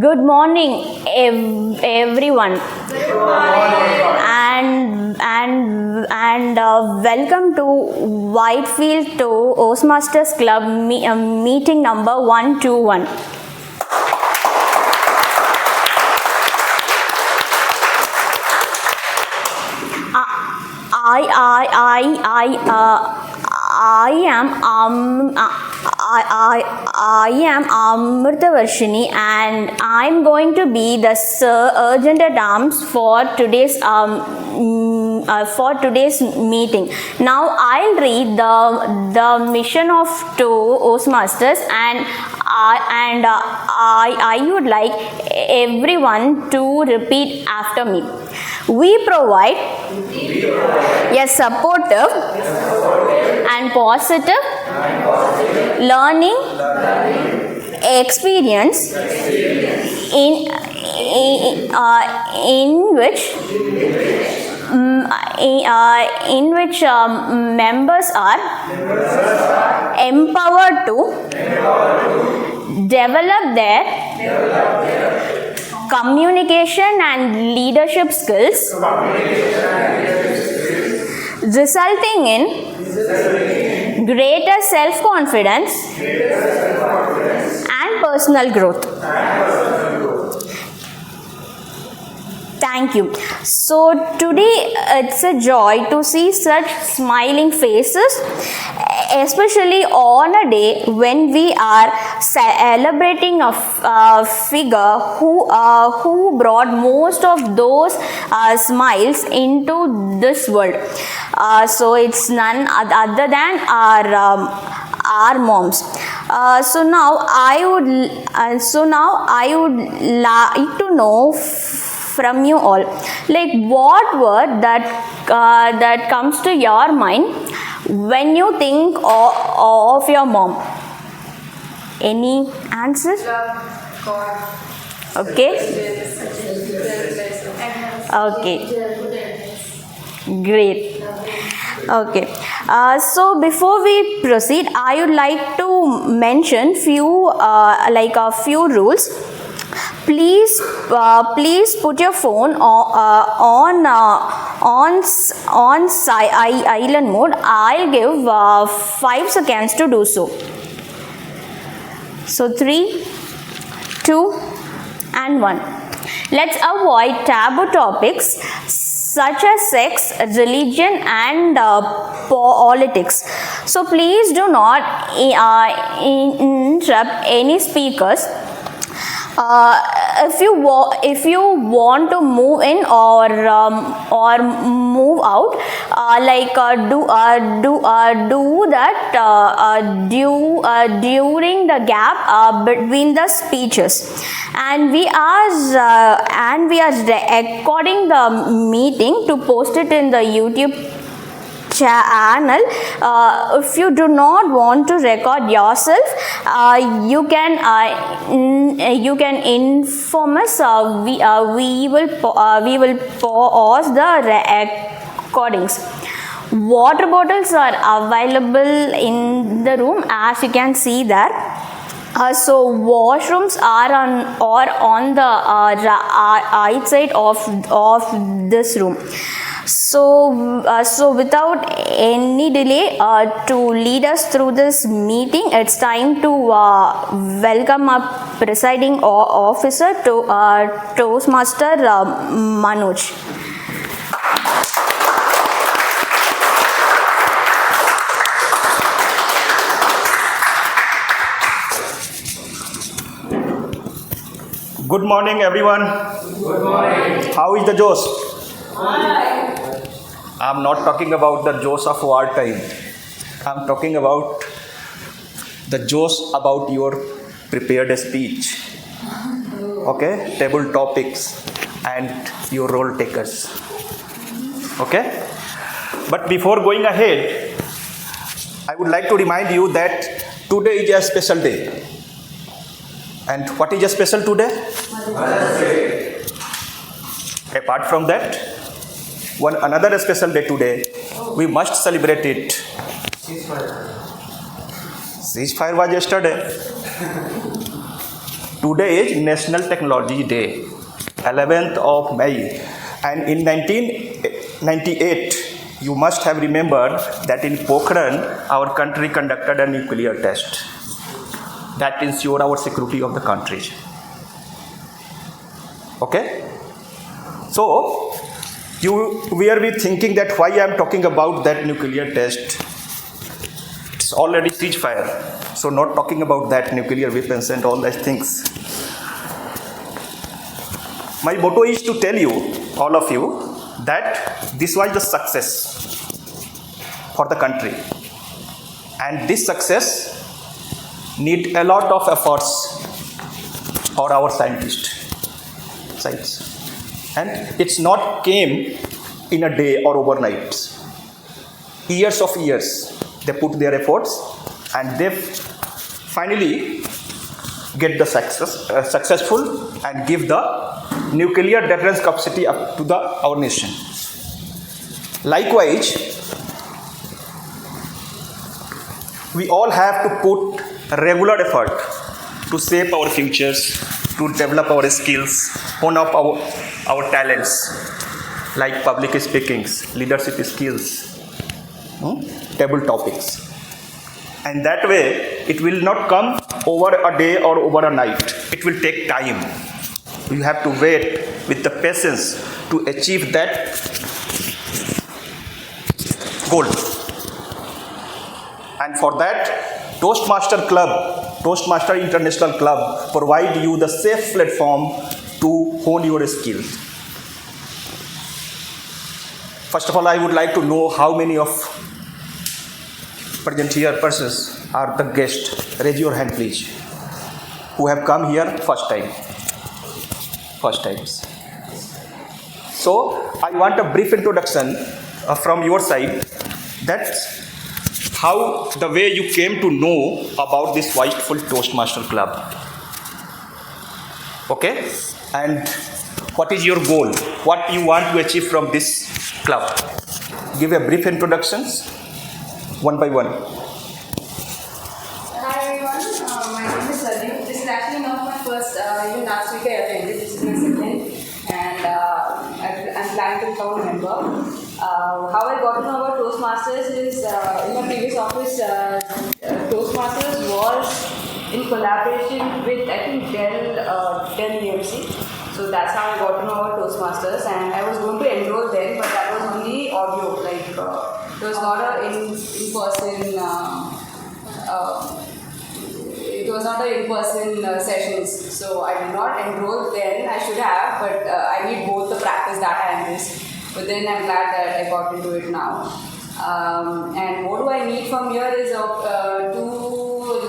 Good morning, everyone. Good morning. And welcome to Whitefield Toastmasters Club meeting number 121. I am Amritavarshini and I am going to be the sergeant at arms for today's meeting. Now I'll read the mission of Toastmasters and I would like everyone to repeat after me. We provide a supportive and positive learning experience in which members are empowered to develop their communication and leadership skills, resulting in greater self-confidence and personal growth. Thank you. So today it's a joy to see such smiling faces, especially on a day when we are celebrating a figure who brought most of those smiles into this world. So it's none other than our moms. So now I would like to know from you all, like what word that comes to your mind when you think of your mom? Any answers? Okay. Great. Okay. So before we proceed, I would like to mention few rules. Please put your phone on silent mode. I'll give 5 seconds to do so. So 3, 2, and 1. Let's avoid taboo topics such as sex, religion, and politics. So please do not interrupt any speakers. If you want to move in or move out, do that during the gap between the speeches. And we are recording the meeting to post it in the YouTube channel. If you do not want to record yourself, you can inform us. We will pause the recordings. Water bottles are available in the room, as you can see there. So washrooms are on the right side of this room. So without any delay, to lead us through this meeting, it's time to welcome our presiding officer, Toastmaster Manoj. Good morning, everyone. Good morning. How is the Josh? Hi. I'm not talking about the Josh of wartime. I'm talking about the Josh about your prepared speech. Okay? Table topics and your role takers. Okay? But before going ahead, I would like to remind you that today is a special day. And what is a special today? Mother's Day. Apart from that, another special day today, we must celebrate it. Ceasefire was yesterday. Today is National Technology Day, 11th of May. And in 1998, you must have remembered that in Pokhran, our country conducted a nuclear test that ensured our security of the country. Okay? So, you will be thinking that why I am talking about that nuclear test. It's already ceasefire. So, not talking about that nuclear weapons and all those things. My motto is to tell you, all of you, that this was the success for the country. And this success need a lot of efforts for our scientists. Science. And it's not came in a day or overnight. Years of years, they put their efforts and they finally get the successful and give the nuclear deterrence capacity up to our nation. Likewise, we all have to put regular effort to shape our futures, to develop our skills, hone up our talents like public speakings, leadership skills, table topics. And that way, it will not come over a day or over a night. It will take time. You have to wait with the patience to achieve that goal. And for that, Toastmaster International Club provide you the safe platform to hone your skills. First of all, I would like to know how many of present here persons are the guests. Raise your hand, please. Who have come here first time? First times. So, I want a brief introduction from your side. That's how the way you came to know about this Wonderful Toastmaster Club. Okay? And what is your goal? What you want to achieve from this club? Give a brief introductions, one by one. Hi everyone, my name is Sandeep. This is actually not my first, even last week I attended, this is my second, and I'm planning to become a member. How I got to know about Toastmasters is, in my previous office, Toastmasters was in collaboration with, I think, Dell EMC. So that's how I got to know about Toastmasters, and I was going to enroll then, but that was only audio, like, it was not a in-person, it was not an in-person sessions, so I did not enroll then. I should have, but I need both the practice data and this. But then I'm glad that I got into it now. And what do I need from here is to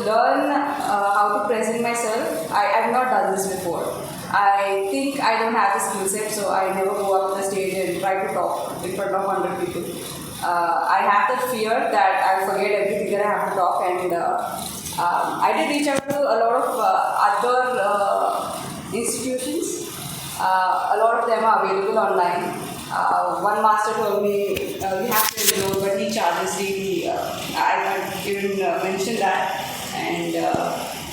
learn how to present myself. I have not done this before. I think I don't have the skill set, so I never go up on the stage and try to talk in front of 100 people. I have the fear that I'll forget everything that I have to talk, and I did reach out to a lot of other institutions. A lot of them are available online. One master told me we have to enroll, but he charges daily. I can't even mention that. And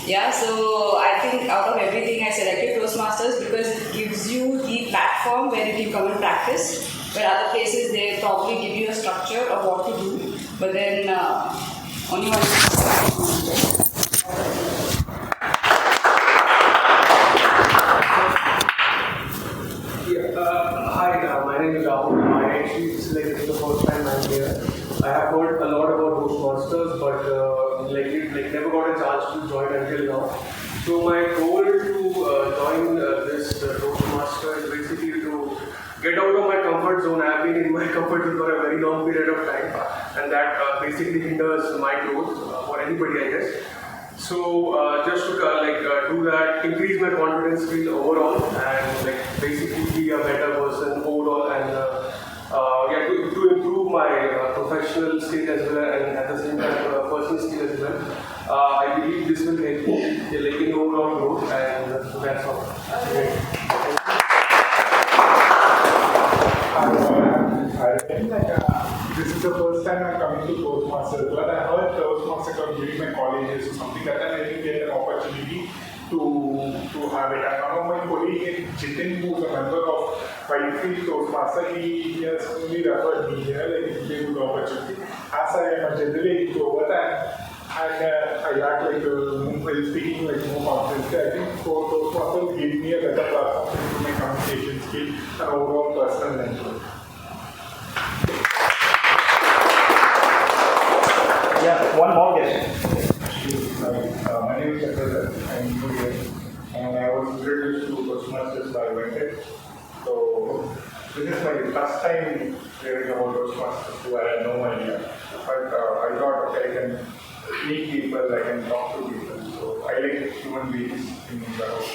yeah, so I think out of everything I selected Toastmasters because it gives you the platform where you can come and practice. Where other places they probably give you a structure of what to do, but then only one. Hi, my name is Rahul. This is the first time I'm here. I have heard a lot about Toastmasters, but never got a chance to join until now. So my goal to join this Toastmaster is basically to get out of my comfort zone. I've been in my comfort zone for a very long period of time, and that basically hinders my growth for anybody, I guess. So just to do that, increase my confidence skill overall, and basically be a better person overall, and to improve my professional skill as well, and at the same time personal skill as well. I believe this will help me in overall growth, and that's all. This is the first time I'm coming to Toastmasters, but I heard Toastmasters Club during my colleges or something like that. I didn't get an opportunity. to have it. And one of my colleagues, Jitin, who is a member of Whitefield Toastmaster, he has only referred me here, like it's a good opportunity. As I am a generally introvert and I act like while speaking like more confidently, I think Toastmaster will give me a better platform to improve my communication skill and overall personal network. Yeah, one more guest. My name is Chandra. I'm new here, and I was introduced to Toastmasters by Venkat. So this is my first time hearing about Toastmasters, so I had no idea. But I thought, okay, I can meet people, I can talk to people. So I like human beings in the house.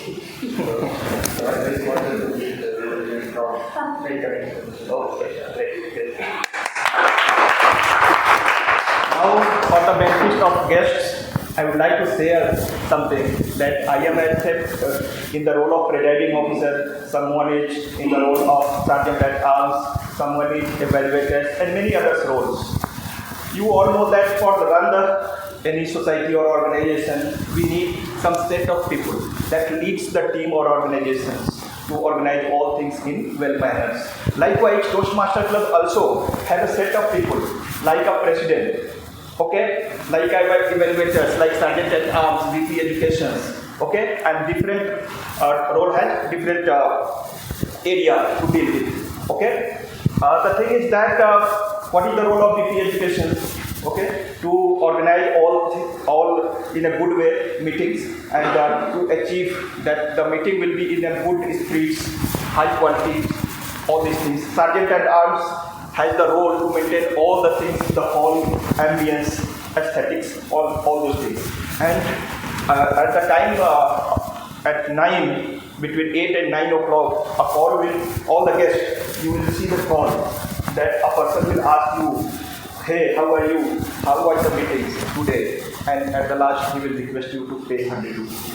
So I just wanted to meet and talk, make connections. Okay, great. Now, for the benefit of guests, I would like to share something that I am in the role of presiding officer, someone is in the role of sergeant at arms, someone is evaluators, and many other roles. You all know that for the run any society or organization, we need some set of people that leads the team or organizations to organize all things in well manners. Likewise, Toastmaster Club also has a set of people like a president. Okay, like I have evaluators, like Sergeant at Arms, VP Education, okay, and different role has different area to deal with, okay. The thing is that what is the role of VP Education? Okay, to organize all in a good way meetings and to achieve that the meeting will be in a good spirits, high quality, all these things. Sergeant at Arms has the role to maintain all the things, the hall, ambience, aesthetics, all those things. And at the time, at 9, between 8 and 9 o'clock, a call will, all the guests, you will receive a call that a person will ask you, hey, how are you? How was the meetings today? And at the last, he will request you to pay 100 rupees.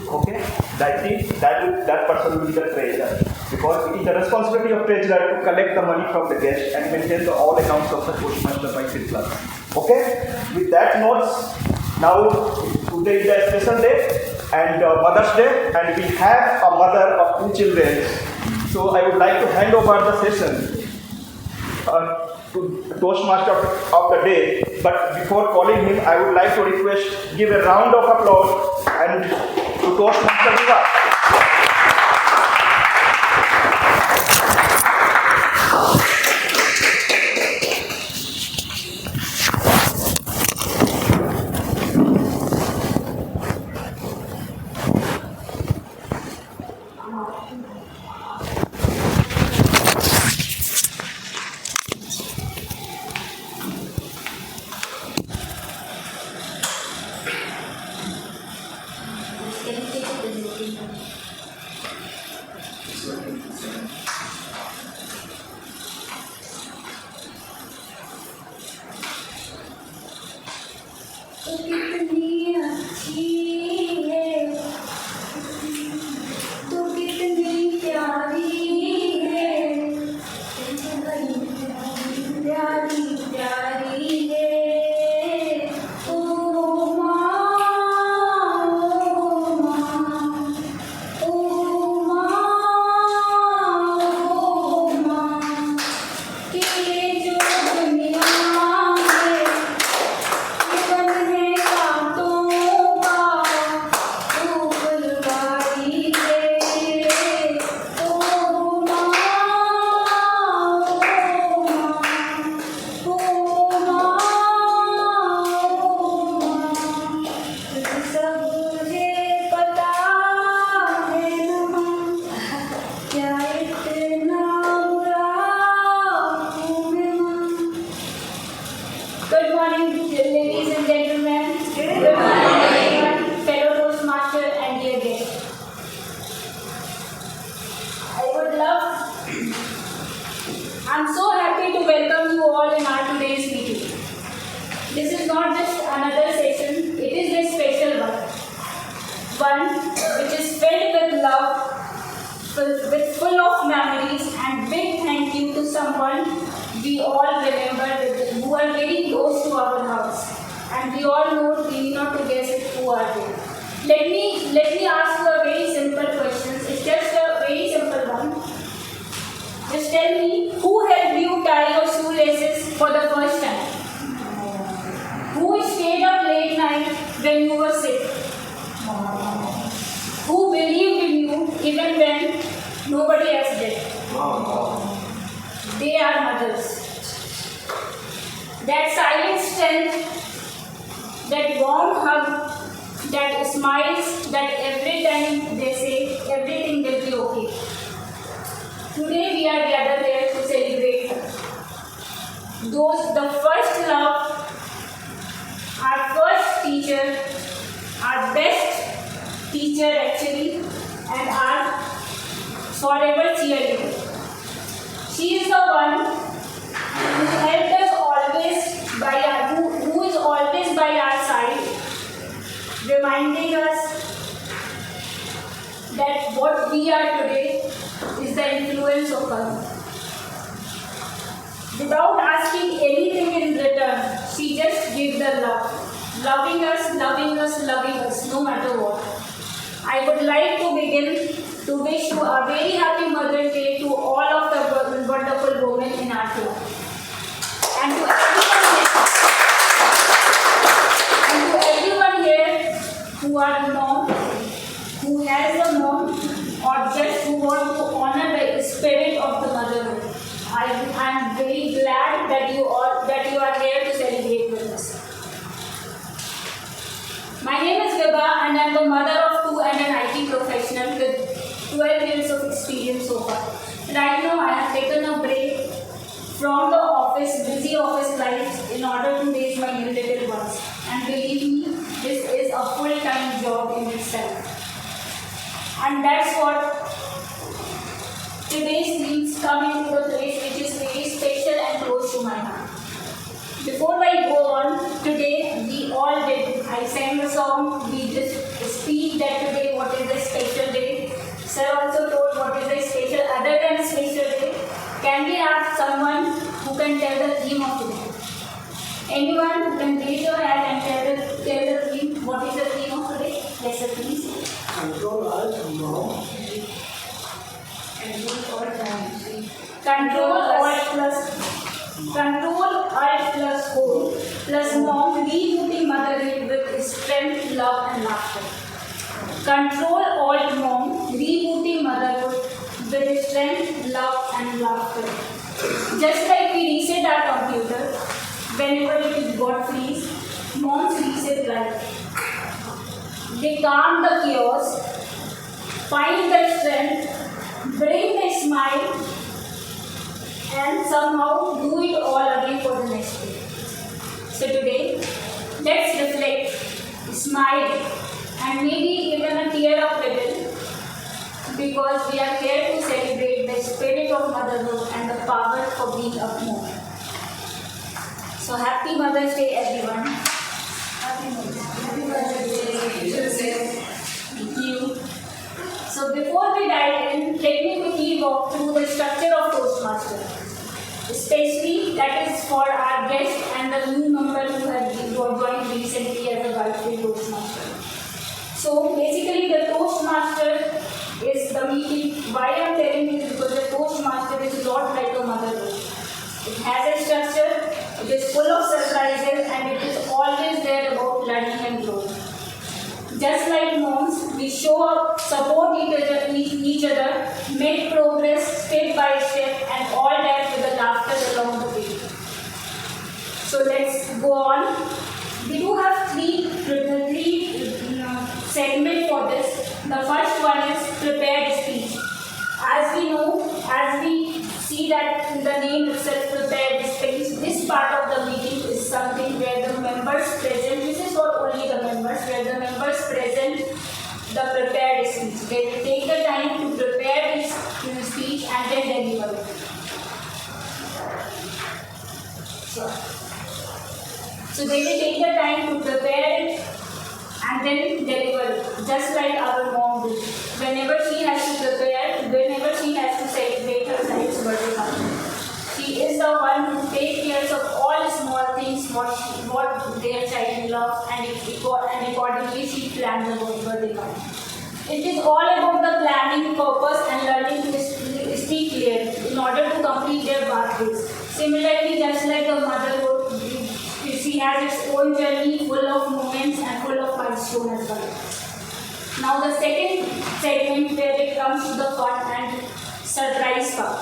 Okay? That person will be the treasurer. Because it is the responsibility of treasurer to collect the money from the guest and maintain the all accounts of the Toastmaster Whitefield Club. Okay? With that notes, now today is a special day and Mother's Day, and we have a mother of 2 children. So I would like to hand over the session to Toastmaster of the day. But before calling him, I would like to request, give a round of applause and to Toastmaster Viva. I'm so happy to welcome you all in our today's meeting. This is not just another session, it is a special one. One which is filled with love, with full of memories, and big thank you to someone we all remember who are very close to our house. And we all know, we need not to guess it, who are they. Let me ask you a very simple question. It's just a very simple one. Just tell me, who helped you tie your shoelaces for the first time? Who stayed up late night when you were sick? Who believed in you even when nobody else did? They are mothers. That silent strength, that warm hug, that smiles, that every time they say everything will be okay. Today we are gathered here to celebrate her. The first love, our first teacher, our best teacher actually, and our forever cheerleader. She is the one who helped us always who is always by our side, reminding us that what we are today is the influence of her. Without asking anything in return, she just gave the love, loving us, loving us, loving us, no matter what. I would like to begin to wish you a very happy Mother's Day to all of the wonderful women in our club. And to everyone here who are mom, who has a mom, or just who want to honor the spirit of the motherhood. I am very glad that you are here to celebrate with us. My name is Vibha and I am the mother of two and an IT professional with 12 years of experience so far. Right now I have taken a break from the busy office life in order to raise my new little ones. And believe me, this is a full-time job in itself. And that's what today's means come into the place which is very special and close to my heart. Before I go on, today we all did. I sang a song, we just speak that today what is the special day. Sir also told what is the special other than special day. Can we have someone who can tell the theme of today? Anyone who can raise your hand and tell the theme, what is the theme of today? Yes sir, please. Control Alt Mom. Control Alt plus hold plus mom rebooting motherhood with strength, love and laughter. Control Alt Mom rebooting motherhood with strength, love and laughter. Just like we reset our computer whenever it got freeze, moms reset life. They calm the chaos, find the strength, bring the smile, and somehow do it all again for the next day. So today, let's reflect, smile, and maybe even a tear up little, because we are here to celebrate the spirit of motherhood and the power of being a mom. So happy Mother's Day, everyone. Happy Mother's Day. Thank you. So before we dive in, let me quickly walk through the structure of Toastmaster. Especially that is for our guest and the new member who have joined recently as a Whitefield Toastmaster. So basically the Toastmaster is the meeting. Why I am telling you is because the Toastmaster is a lot like a motherhood. It has a structure, it is full of surprises and it is always there about learning and growing. Just like moms, we show up, support each other, make progress step by step and all that with the laughter along the way. So let's go on. We do have three segments for this. The first one is prepared speech. As we know, as we see that in the name itself, prepared speech, this part of the meeting is something where the members present, this is for only the members, where the members present the prepared speech. They will take the time to prepare this speech and then deliver it. So they will take the time to prepare it and then deliver it, just like our mom did. Whenever she has to prepare, whenever she has to celebrate her child's birthday party, she is the one who takes care of all small things what their child loves, and accordingly she plans plan the birthday party. It is all about the planning, purpose, and learning to speak clearly in order to complete their pathways. Similarly, just like the motherhood, she has its own journey full of moments and full of milestones as well. Now the second segment where it comes to the fun and surprise part,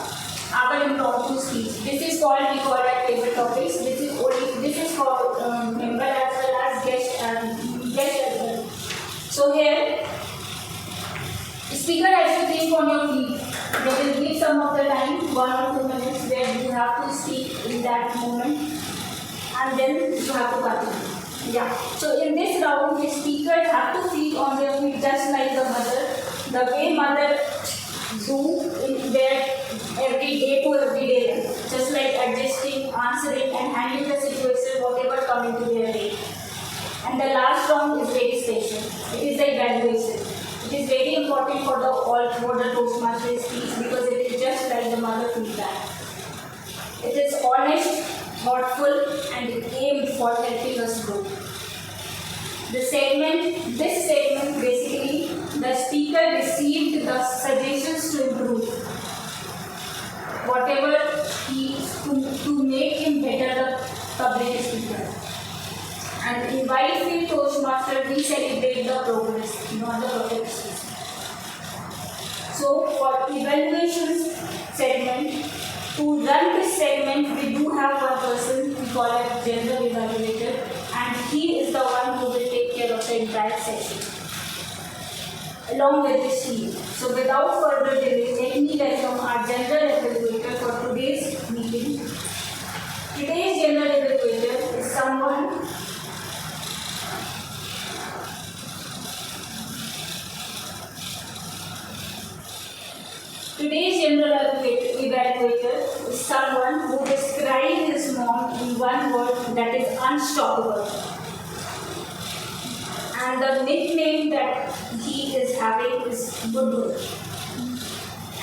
our impromptu speech. This is called, we call it table topics. This is called member as well as guest as well. So here, speaker has to think on your feet. They will give some of the time, 1 or 2 minutes, where you have to speak in that moment, and then you have to continue. Yeah. So in this round, the speakers have to feel on their feet just like the mother. The way mother do in their every day to every day life, just like adjusting, answering, and handling the situation whatever come into their way. And the last round is registration. It is the evaluation. It is very important for the Toastmaster speech because it is just like the mother feedback. It is honest, thoughtful, and aimed for helping us grow. This segment basically, the speaker received the suggestions to improve whatever to make him better the public speaker. And in Whitefield Toastmaster, we celebrate the progress, not the perfections. So for evaluations segment, to run this segment, we do have one person, we call it general evaluator, and he is the one who will take care of the entire session, along with his team. So without further delay, let me welcome our general evaluator for today's meeting. Today's general evaluator is someone Today's general evaluator is someone who described his mom in one word, that is unstoppable. And the nickname that he is having is Goodwood.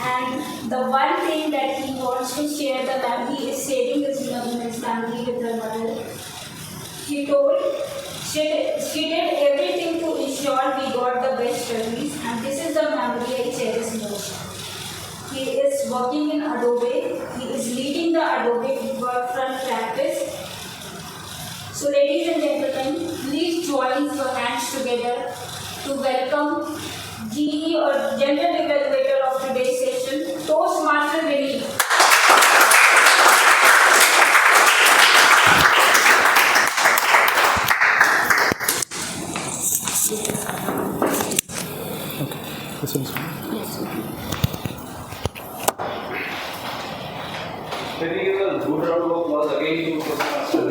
And the one thing that he wants to share, he is sharing his family with her mother. He told, she did everything to ensure we got the best studies, and this is the memory I cherish most. He is working in Adobe. He is leading the Adobe Workfront practice. So ladies and gentlemen, please join your hands together to welcome GE or General Evaluator of today's session, Toastmaster Vinny. Can we give a good round of applause again to Toastmaster?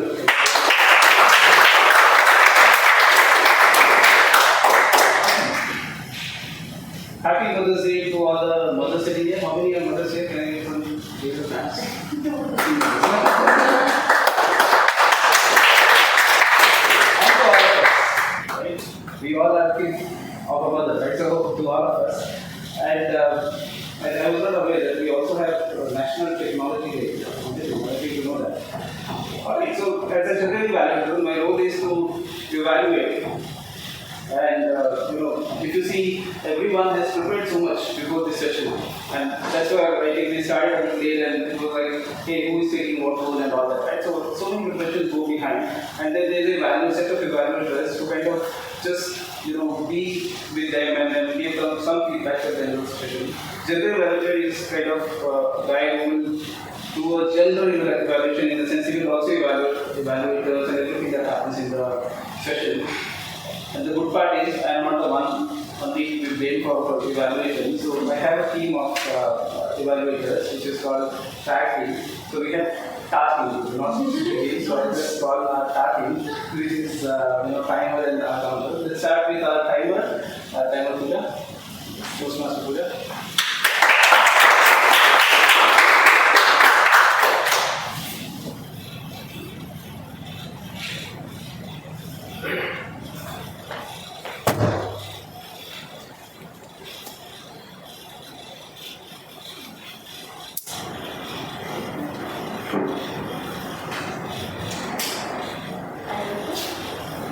Happy Mother's Day to all the mothers sitting here. How many are mothers here? Can I get some raise of hands? And to all of us, right? We all are kids of a mother, right? So to all of us. And I was not aware that we also have National Technology Day. I wanted you to know that. Alright, so as a general evaluator, my role is to evaluate. And if you see, everyone has prepared so much before this session. And that's why I think we started a little late and it was like, hey, who is taking what role and all that, right? So many preparations go behind. And then there's a set of evaluators to kind of just, be with them and then give them some feedback at the end of the session. General evaluator is kind of a guy who will do a general evaluation in the sense he will also evaluate evaluators and everything that happens in the session. And the good part is I am not the one only brain for evaluation. So I have a team of evaluators which is called TAG team. So we have TAG team, not specific so I just call our TAG team, which is timer and counter. Let's start with our timer Pooja, Toastmaster Pooja.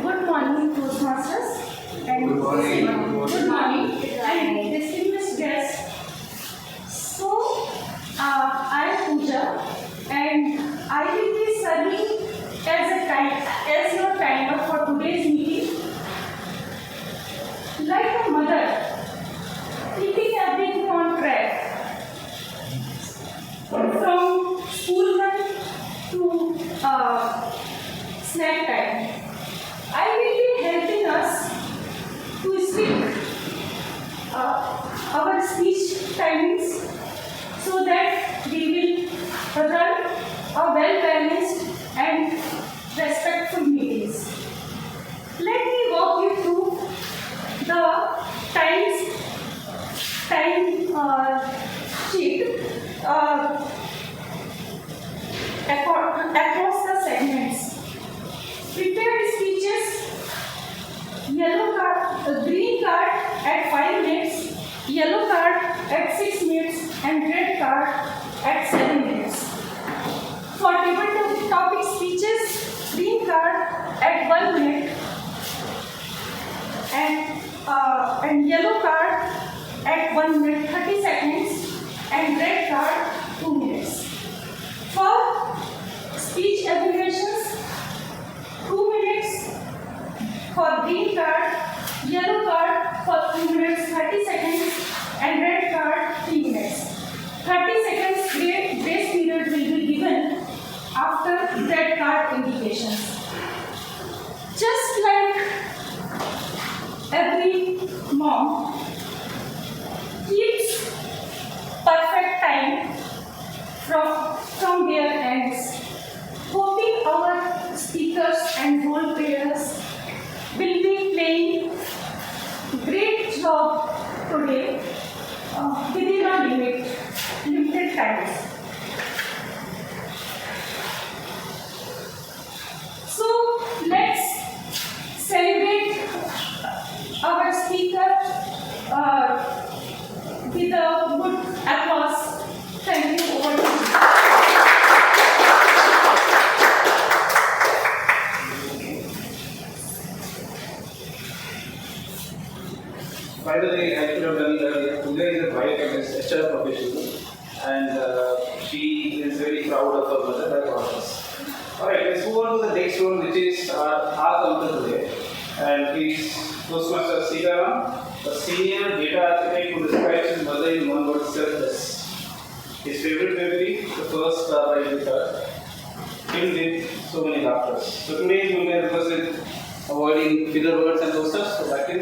Good morning, Toastmasters, and Good morning and distinguished guests. So, I am Pooja and I will be serving as your timer for today's meeting. Like a mother, keeping everything on track. From school run to snack time. I will be helping us to speak our speech timings so that we will run a well-balanced and respectful meetings. Let me walk you through the time sheet across the segments. Prepared speeches, green card at 5 minutes, yellow card at 6 minutes, and red card at 7 minutes. For table topic speeches, green card at 1 minute, and yellow card at 1 minute 30 seconds, and red card 2 minutes. For speech abbreviations, 2 minutes for green card, yellow card for 2 minutes 30 seconds, and red card 3 minutes. 30 seconds grace period will be given after red card indications. Just like every mom keeps perfect time from their ends, hoping our speakers and role players will be playing great job today within a limited times. So let's celebrate our speaker with a good applause. Thank you. Over to you. By the way, I should have done it earlier. Pooja is a biochemist, HR professional, and she is very proud of her mother, her daughters. Alright, let's move on to the next one, which is our counter today. And he's Toastmaster Sitaram, a senior data architect who describes his mother in one word: selfless. His favorite memory, the first star ride with her, filled with so many laughters. So today you may represent avoiding filler words and toasters, so back in.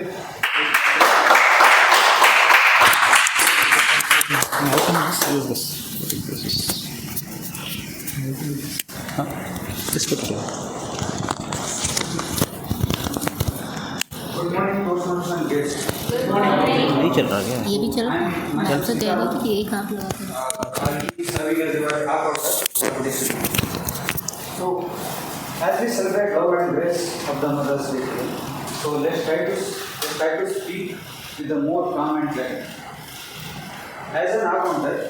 How can I just use this? Just put it here. Good morning, Toastmasters and guests. नहीं चल रहा क्या? ये भी चल रहा है जब से कह रही थी कि एक हाथ लगा कर I'll be serving as your half of this. So, as we celebrate love and grace of the Mother's Day today, so let's try to speak with a more calm and clarity. As an accountant,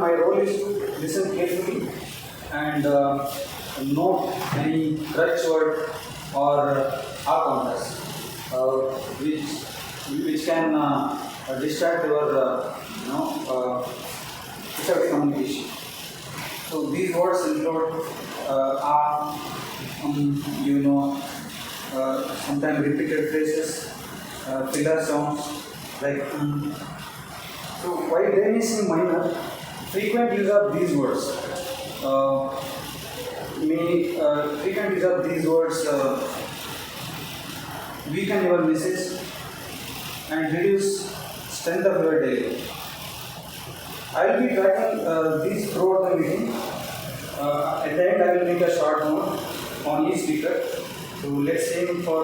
my role is to listen carefully and note any crutch word or counters which can distract your distract communication. So these words include sometimes repeated phrases, filler sounds like So while they may seem minor, frequent use of these words weaken your message and reduce strength of your day. I will be tracking these throughout the meeting. At the end, I will make a short note on each speaker. So let's aim for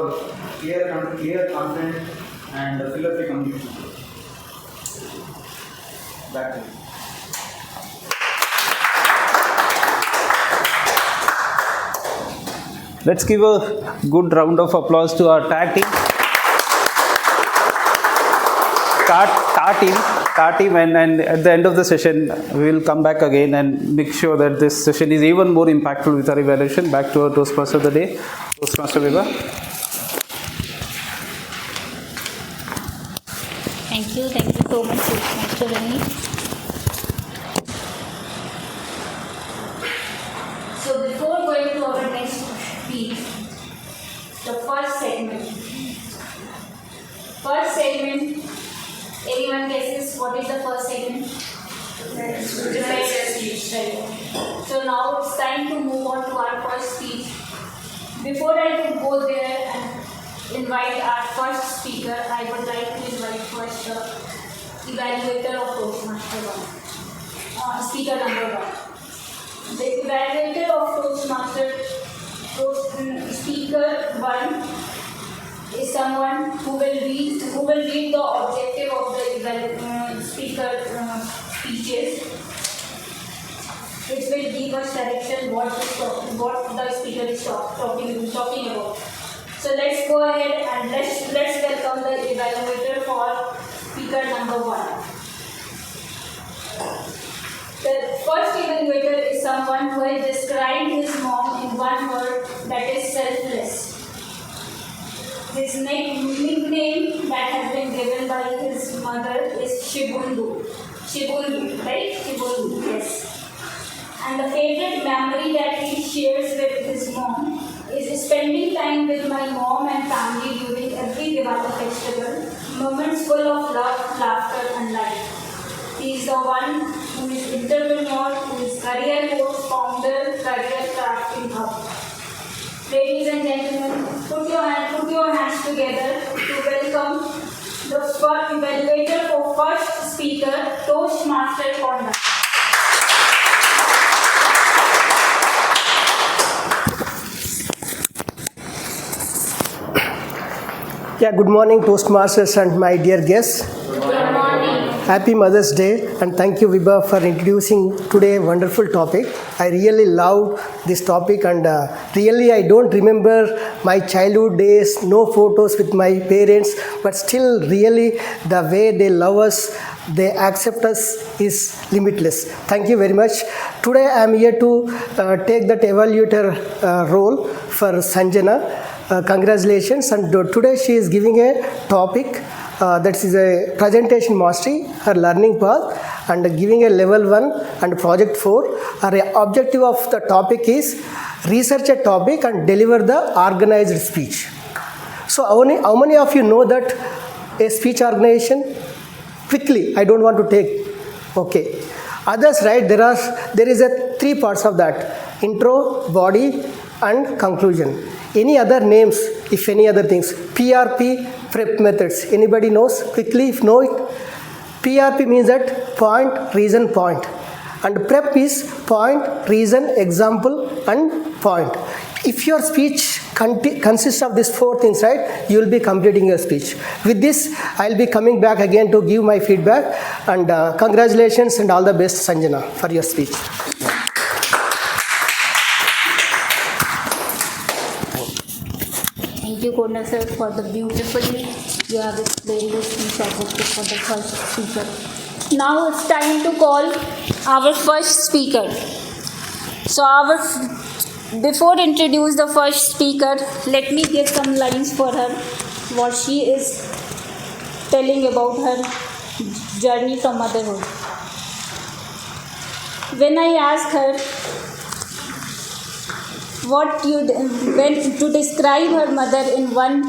clear, confident, and filler-free communication. Back to you. Let's give a good round of applause to our tag team. Car team. start him, and at the end of the session, we will come back again and make sure that this session is even more impactful with our evaluation. Back to our Toastmaster of the day, Toastmaster Vibha. Thank you so much, Mr. Rani. So before going to our next speech, the first segment. Anyone guesses what is the first segment? Right. So now it's time to move on to our first speech. Before I could go there and invite our first speaker, I would like to invite first the evaluator of Toastmaster 1. Speaker number 1. The evaluator of Toastmaster Speaker 1 is someone who will read the objective of the speaker speeches. It will give us direction what the speaker is talking about. So let's go ahead and let's welcome the evaluator for speaker number 1. The first evaluator is someone who has described his mom in one word, that is selfless. His nickname that has been given by his mother is Shibundu. Shibundu, right? Shibundu, yes. And the favorite memory that he shares with his mom is spending time with my mom and family during every Diwali festival, moments full of love, laughter and life. He is the one who is entrepreneur, who is career coach, founder, career crafting hub. Ladies and gentlemen, put your hands together to welcome the first evaluator for first speaker, Toastmaster Konda. Yeah, good morning, Toastmasters and my dear guests. Good morning. Happy Mother's Day, and thank you, Vibha, for introducing today a wonderful topic. I really love this topic, and really I don't remember my childhood days, no photos with my parents, but still really the way they love us, they accept us is limitless. Thank you very much. Today I am here to take that evaluator role for Sanjana. Congratulations, and today she is giving a topic that is a presentation mastery, her learning path, and giving a level 1 and project 4. Her objective of the topic is research a topic and deliver the organized speech. So how many of you know that a speech organization? Quickly, I don't want to take. Okay. Others, right, there is a 3 parts of that: intro, body and conclusion. Any other names, if any other things? PRP, prep methods. Anybody knows? Quickly, if know it. PRP means that point, reason, point. And prep is point, reason, example and point. If your speech consists of these 4 things, right, you will be completing your speech. With this, I will be coming back again to give my feedback. And congratulations and all the best, Sanjana, for your speech. Thank you, Konda sir, for the beautifully you have explained the speech objective for the first speaker. Now it's time to call our first speaker. So before introduce the first speaker, let me give some lines for her, what she is telling about her journey from motherhood. When I ask her when to describe her mother in one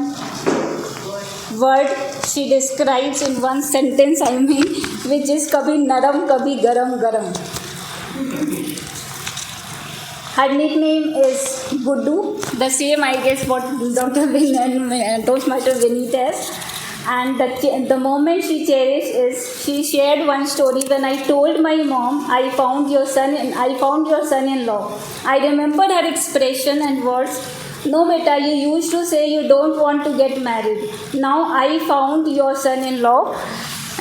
word, she describes in one sentence, which is kabhi naram, kabhi garam, garam. Her nickname is Guddu, the same I guess what Dr. Toastmaster Vineet has. And the moment she cherished is, she shared one story: when I told my mom, I found your son-in-law. I remembered her expression and words: no beta, you used to say you don't want to get married. Now I found your son-in-law.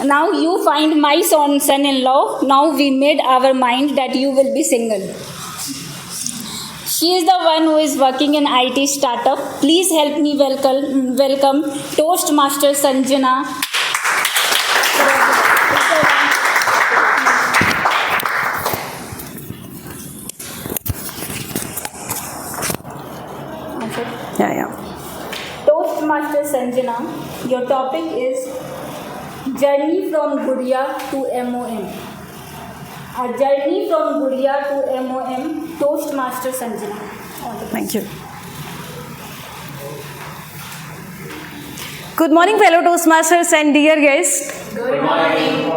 Now you find my son-in-law. Now we made our mind that you will be single. She is the one who is working in IT startup. Please help me welcome Toastmaster Sanjana. Sanjana. Your topic is Journey from Gudiya to MOM. A journey from Gudiya to MOM, Toastmaster Sanjana. Thank you. Good morning, fellow Toastmasters and dear guests. Good morning.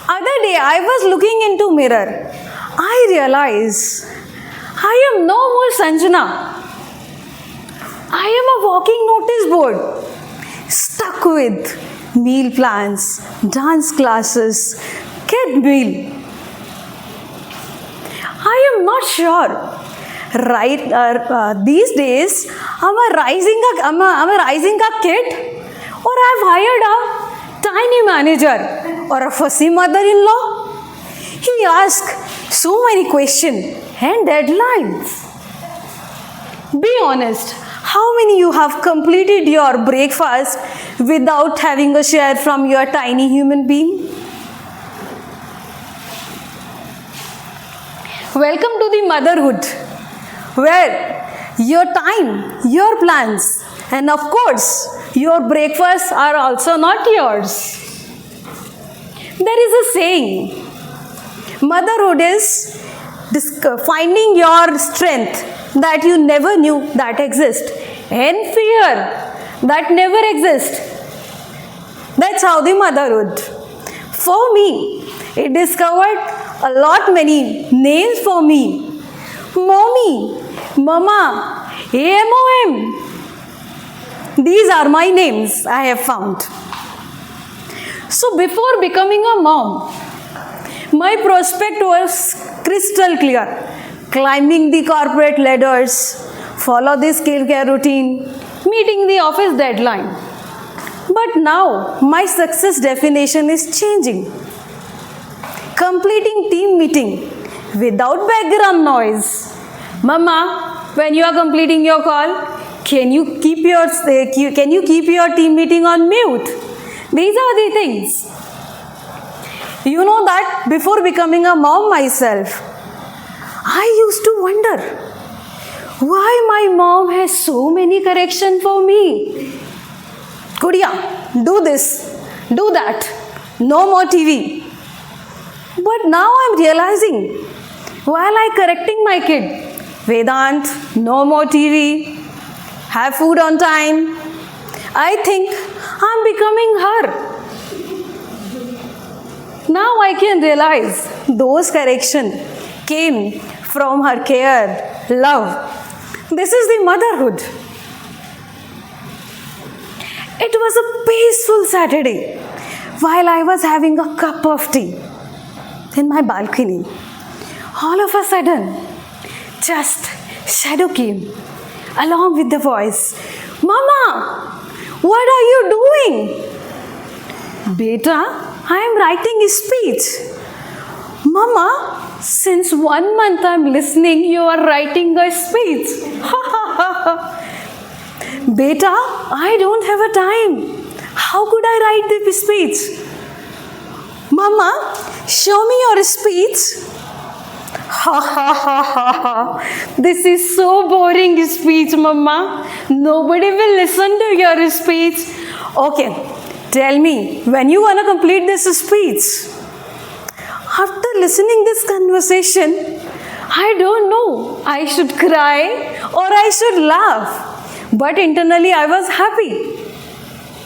Other day, I was looking into mirror. I realized I am no more Sanjana. I am a walking notice board, stuck with meal plans, dance classes, kid meal. I am not sure. These days, am I raising a kid, or I've hired a tiny manager or a fussy mother-in-law? He asks so many questions and deadlines. Be honest. How many you have completed your breakfast without having a share from your tiny human being? Welcome to the motherhood, where your time, your plans, and of course, your breakfasts are also not yours. There is a saying, motherhood is finding your strength that you never knew that exist, and fear that never exist. That's how the motherhood. For me, it discovered a lot many names for me. Mommy, Mama, MOM. These are my names I have found. So before becoming a mom, my prospect was crystal clear. Climbing the corporate ladders, follow the skincare routine, meeting the office deadline. But now, my success definition is changing. Completing team meeting without background noise. Mama, when you are completing your call, can you keep your team meeting on mute? These are the things. You know that before becoming a mom myself, I used to wonder why my mom has so many corrections for me. Gudiya, do this, do that, no more TV. But now I'm realizing, while I correcting my kid, Vedant, no more TV, have food on time, I think I'm becoming her. Now I can realize those corrections came from her care, love. This is the motherhood. It was a peaceful Saturday while I was having a cup of tea in my balcony. All of a sudden, just shadow came along with the voice. Mama, what are you doing? Beta, I am writing a speech. Mama, since 1 month I'm listening, you are writing a speech. Beta, I don't have a time. How could I write the speech? Mama, show me your speech. This is so boring speech, Mama. Nobody will listen to your speech. Okay, tell me, when you want to complete this speech? After listening this conversation, I don't know. I should cry or I should laugh. But internally I was happy.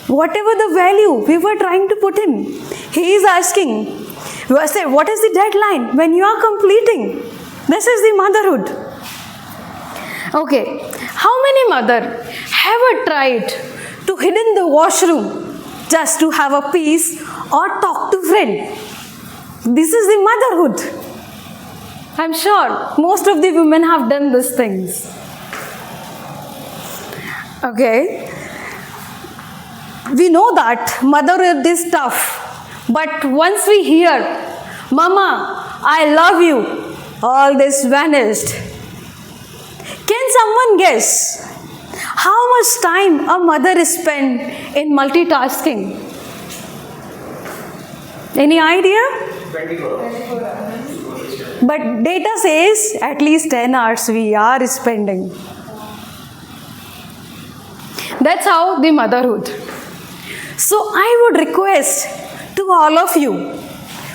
Whatever the value we were trying to put in, he is asking, what is the deadline when you are completing? This is the motherhood. Okay, how many mothers have tried to hide in the washroom just to have a peace or talk to friend? This is the motherhood. I'm sure most of the women have done these things. Okay. We know that motherhood is tough. But once we hear, Mama, I love you, all this vanished. Can someone guess how much time a mother spends in multitasking? Any idea? 24 hours. But data says at least 10 hours we are spending. That's how the motherhood. So I would request to all of you,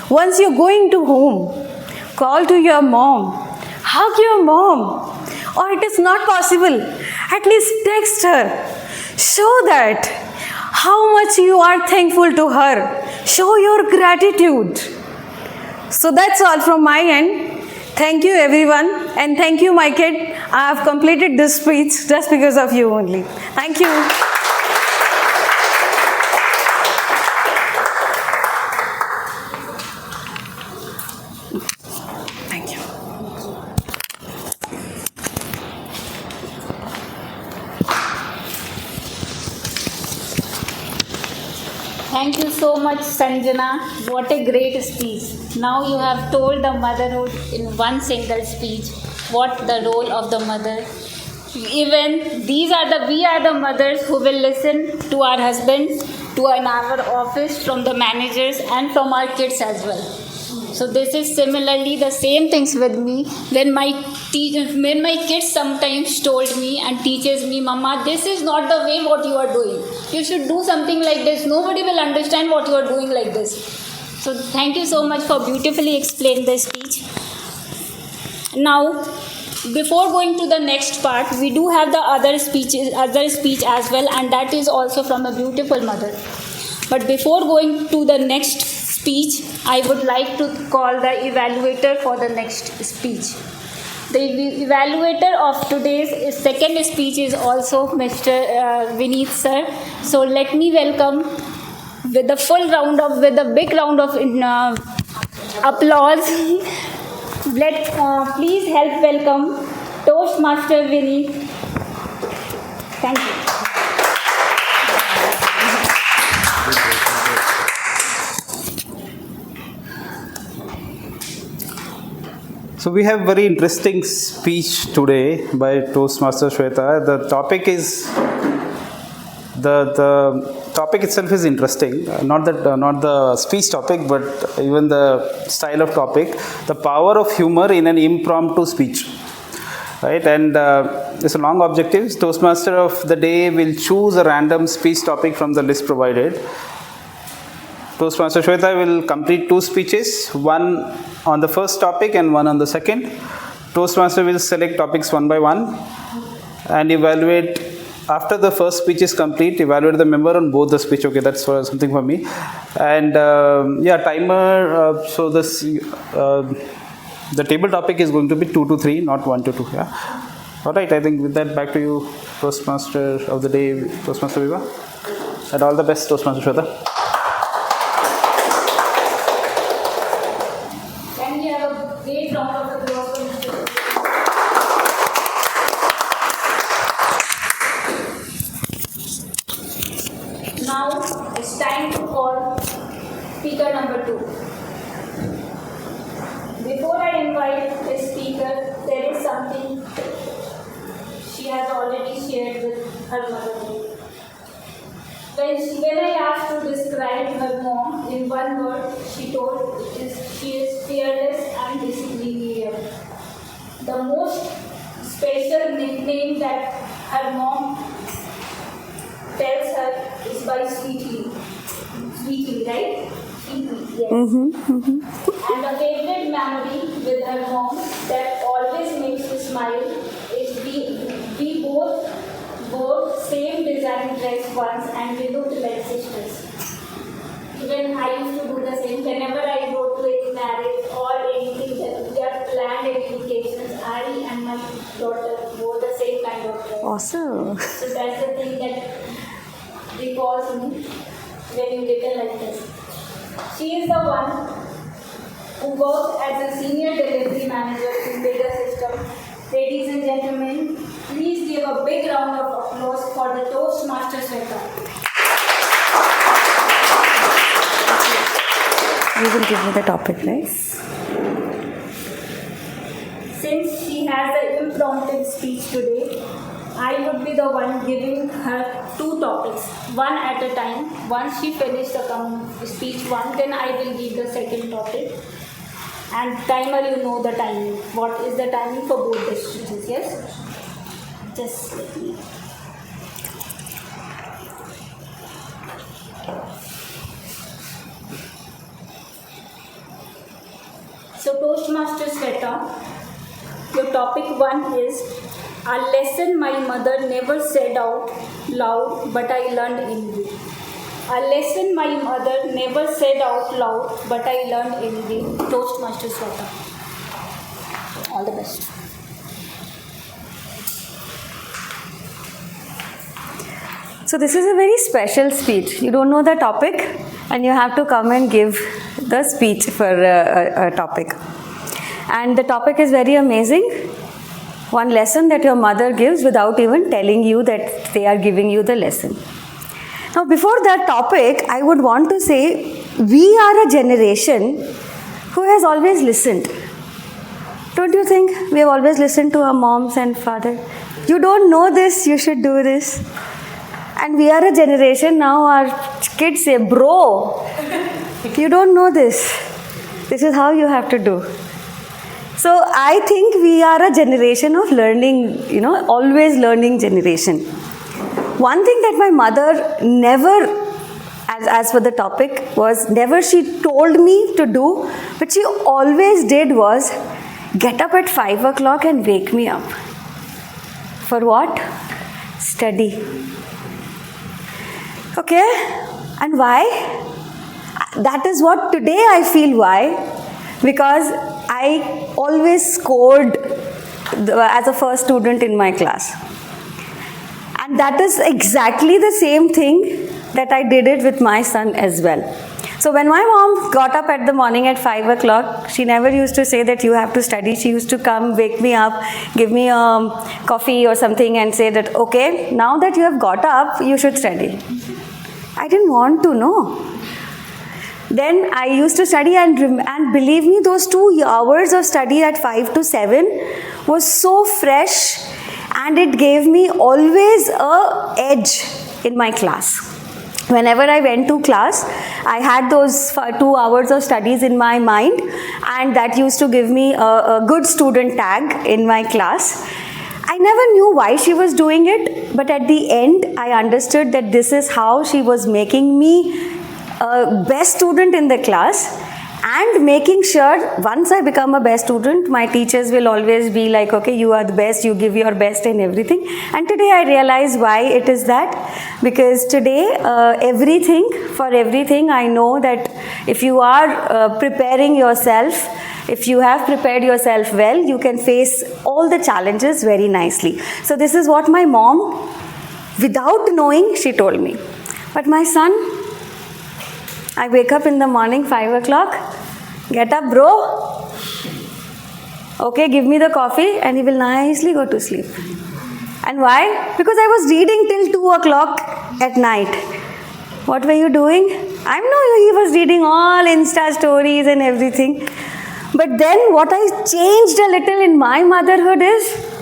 once you're going to home, call to your mom, hug your mom, or it is not possible, at least text her. Show that how much you are thankful to her. Show your gratitude. So that's all from my end. Thank you everyone, and thank you my kid. I have completed this speech just because of you only. Thank you. Thank you. Thank you so much, Sanjana. What a great speech. Now you have told the motherhood in one single speech what the role of the mother. Even we are the mothers who will listen to our husbands, to our office, from the managers and from our kids as well. So this is similarly the same things with me. When my kids sometimes told me and teaches me, Mama, this is not the way what you are doing. You should do something like this. Nobody will understand what you are doing like this. So thank you so much for beautifully explaining the speech. Now, before going to the next part, we do have the other speech as well, and that is also from a beautiful mother. But before going to the next speech, I would like to call the evaluator for the next speech. The evaluator of today's second speech is also Mr. Vineet sir. So let me welcome with a big round of applause. Please help welcome Toastmaster Vineet. Thank you. So we have very interesting speech today by Toastmaster Shweta. The topic is the topic itself is interesting. Not the speech topic, but even the style of topic. The power of humor in an impromptu speech. Right, and it's a long objective. Toastmaster of the day will choose a random speech topic from the list provided. Toastmaster Shweta will complete 2 speeches, one on the first topic and one on the second. Toastmaster will select topics one by one and evaluate. After the first speech is complete, evaluate the member on both the speech. Okay, that's something for me. And timer. So this the table topic is going to be 2 to 3, not 1 to 2. Yeah. All right. I think with that, back to you, Toastmaster of the day, Toastmaster Viva, and all the best, Toastmaster Shweta. Can we have a great round of applause for Mr. Now it's time to call speaker number 2. Before I invite the speaker, there is something she has already shared with her mother. When I asked to describe her mom in one word, she told she is fearless and disciplinarian. The most special nickname that her mom tells her is by Sweetly. Sweetly, right? Sweetly, yes. And a favorite memory with her mom that always makes me smile is we both wore same design dress once and we looked like sisters. Even I used to do the same. Whenever I go to any marriage or anything that we have planned any vacations, I and my daughter wore the same kind of dress. Awesome. So that's the thing that recalls me when you written like this. She is the one who worked as a senior delivery manager in Vega System. Ladies and gentlemen, please give a big round of applause for the Toastmaster Shweta. You will give me the topic, right? Since she has an impromptu speech today, I would be the one giving her 2 topics, one at a time. Once she finishes the speech one, then I will give the second topic. And timer, you know the timing. What is the timing for both the speeches, yes? Just let me. So Toastmaster Sweta, your topic 1 is a lesson my mother never said out loud but I learned in you. A lesson my mother never said out loud but I learned in you. Toastmaster Sweta. All the best. So this is a very special speech. You don't know the topic and you have to come and give the speech for a topic. And the topic is very amazing. One lesson that your mother gives without even telling you that they are giving you the lesson. Now before that topic, I would want to say we are a generation who has always listened. Don't you think we have always listened to our moms and father? You don't know this, you should do this. And we are a generation now, our kids say, bro, you don't know this. This is how you have to do. So I think we are a generation of learning, always learning generation. One thing that my mother never, as for the topic, was never she told me to do, but she always did was get up at 5 o'clock and wake me up. For what? Study. Okay? And why? That is what today I feel why. Because I always scored as a first student in my class. And that is exactly the same thing that I did it with my son as well. So when my mom got up at the morning at 5 o'clock, she never used to say that you have to study. She used to come, wake me up, give me coffee or something and say that, okay, now that you have got up, you should study. I didn't want to know. Then I used to study and believe me, those 2 hours of study at 5 to 7 was so fresh and it gave me always a edge in my class. Whenever I went to class, I had those 2 hours of studies in my mind and that used to give me a good student tag in my class. I never knew why she was doing it, but at the end, I understood that this is how she was making me a best student in the class and making sure once I become a best student, my teachers will always be like, okay, you are the best, you give your best and everything. And today I realize why it is that, because today for everything I know that if you are preparing yourself, if you have prepared yourself well, you can face all the challenges very nicely. So this is what my mom, without knowing, she told me. But my son, I wake up in the morning 5 o'clock, get up bro, okay, give me the coffee and he will nicely go to sleep. And why? Because I was reading till 2 o'clock at night. What were you doing? I know he was reading all Insta stories and everything. But then what I changed a little in my motherhood is,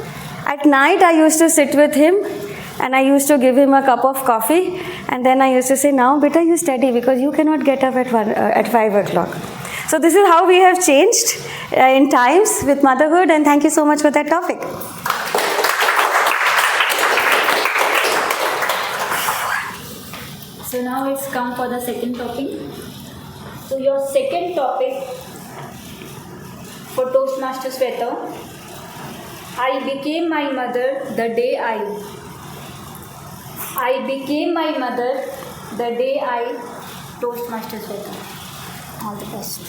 at night I used to sit with him and I used to give him a cup of coffee and then I used to say, now beta you study because you cannot get up at 5 o'clock. So this is how we have changed in times with motherhood, and thank you so much for that topic. So now it's come for the second topic. So your second topic for Toastmaster Sweta, I became my mother the day I became my mother the day I Toastmaster Sweta. All the best.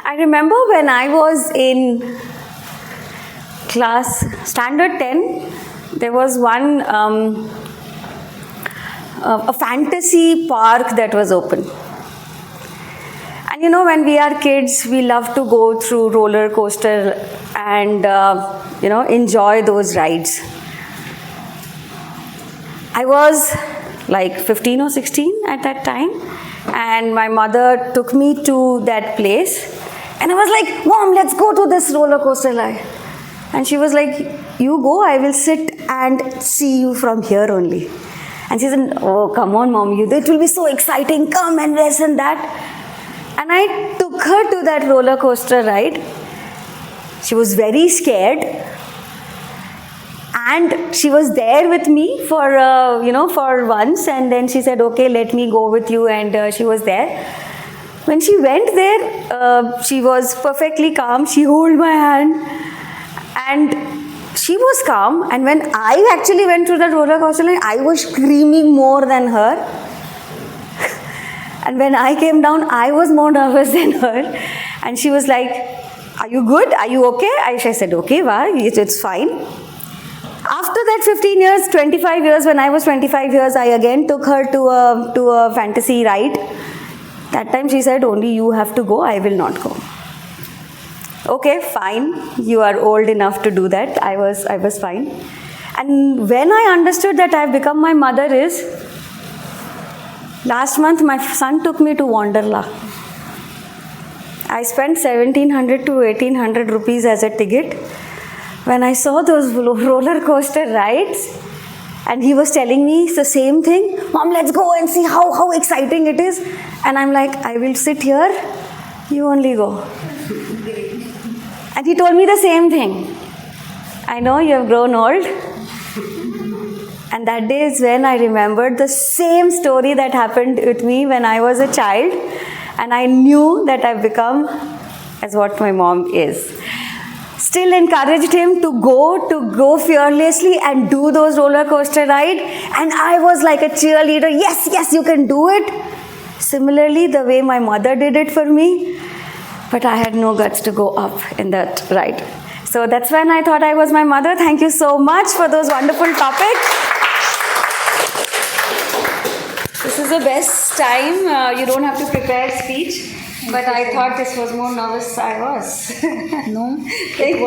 I remember when I was in class standard 10, there was one a fantasy park that was open. And when we are kids, we love to go through roller coaster and enjoy those rides. I was like 15 or 16 at that time, and my mother took me to that place. And I was like, Mom, let's go to this roller coaster ride. And she was like, you go, I will sit and see you from here only. And she said, oh, come on, Mom, it will be so exciting, come and this and that. And I took her to that roller coaster ride. She was very scared. And she was there with me for, for once. And then she said, okay, let me go with you. And she was there. When she went there, she was perfectly calm. She held my hand. And she was calm. And when I actually went through the roller coaster line, I was screaming more than her. And when I came down, I was more nervous than her. And she was like, are you good? Are you okay? I said, okay, wow, it's fine. After that 15 years, 25 years, when I was 25 years, I again took her to a fantasy ride. That time she said, only you have to go, I will not go. Okay, fine, you are old enough to do that. I was fine. And when I understood that I have become my mother is, last month my son took me to Wonderla. I spent 1700 to 1800 rupees as a ticket. When I saw those roller coaster rides, and he was telling me the same thing, Mom, let's go and see how exciting it is. And I'm like, I will sit here, you only go. And he told me the same thing. I know you have grown old. And that day is when I remembered the same story that happened with me when I was a child. And I knew that I've become as what my mom is. Still encouraged him to go fearlessly and do those roller coaster ride. And I was like a cheerleader. Yes, you can do it. Similarly, the way my mother did it for me. But I had no guts to go up in that ride. So that's when I thought I was my mother. Thank you so much for those wonderful topics. This is the best time. You don't have to prepare speech. But I thought this was more nervous I was. No, it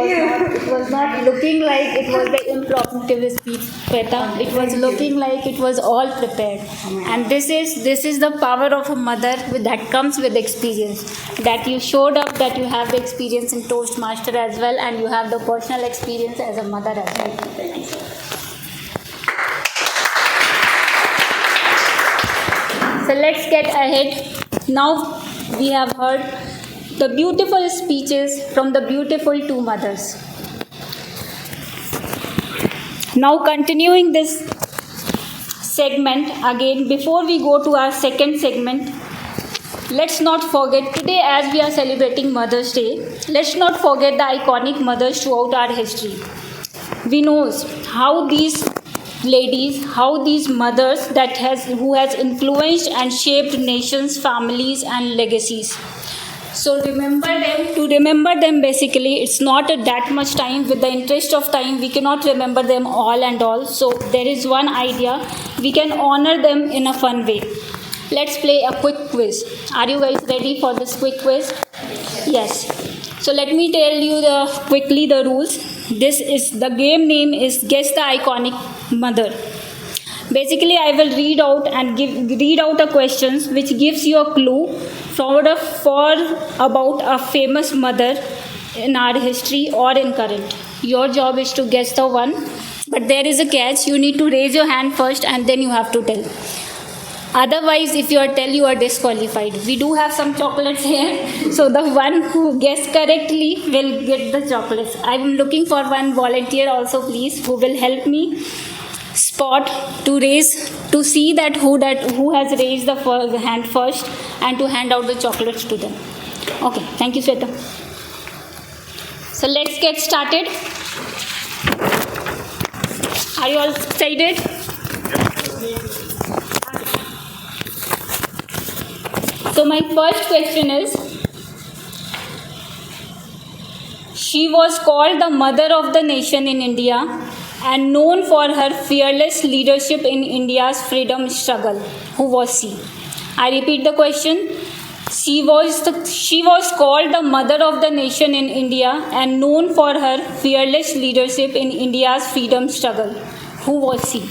was not looking like it was the impromptu speech, Shweta. It was looking like it was all prepared. And this is the power of a mother that comes with experience. That you showed up, that you have the experience in Toastmaster as well, and you have the personal experience as a mother as well. So let's get ahead. Now we have heard the beautiful speeches from the beautiful two mothers. Now continuing this segment again, before we go to our second segment, let's not forget today, as we are celebrating Mother's Day, let's not forget the iconic mothers throughout our history. We know how these ladies, how these mothers who has influenced and shaped nations, families and legacies. So to remember them basically, it's not that much time. With the interest of time, we cannot remember them all and all. So there is one idea, we can honor them in a fun way. Let's play a quick quiz. Are you guys ready for this quick quiz? Yes. So let me tell you quickly the rules. The game name is Guess the Iconic Mother. Basically, I will read out a questions which gives you a clue for about a famous mother in our history or in current. Your job is to guess the one, but there is a catch. You need to raise your hand first and then you have to tell. Otherwise, if you are disqualified. We do have some chocolates here. So the one who guessed correctly will get the chocolates. I'm looking for one volunteer also, please, who will help me spot to see that who has raised the hand first and to hand out the chocolates to them. Okay, thank you, Shweta. So let's get started. Are you all excited? So my first question is, she was called the mother of the nation in India and known for her fearless leadership in India's freedom struggle. Who was she? I repeat the question. She was called the mother of the nation in India and known for her fearless leadership in India's freedom struggle. Who was she?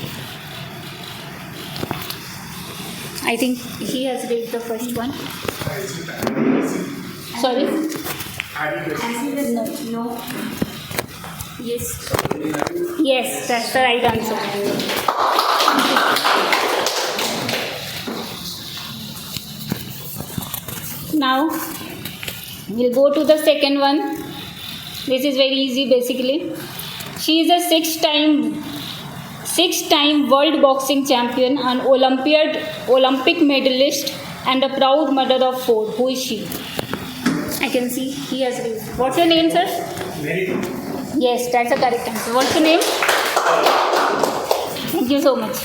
I think he has raised the first one. Sorry? No. Yes. Yes, that's the right answer. Now, we'll go to the second one. This is very easy basically. She is a six-time world boxing champion, an Olympic medalist, and a proud mother of 4. Who is she? I can see he has raised. What's your name, sir? Yes, that's a correct answer. What's your name? Thank you so much.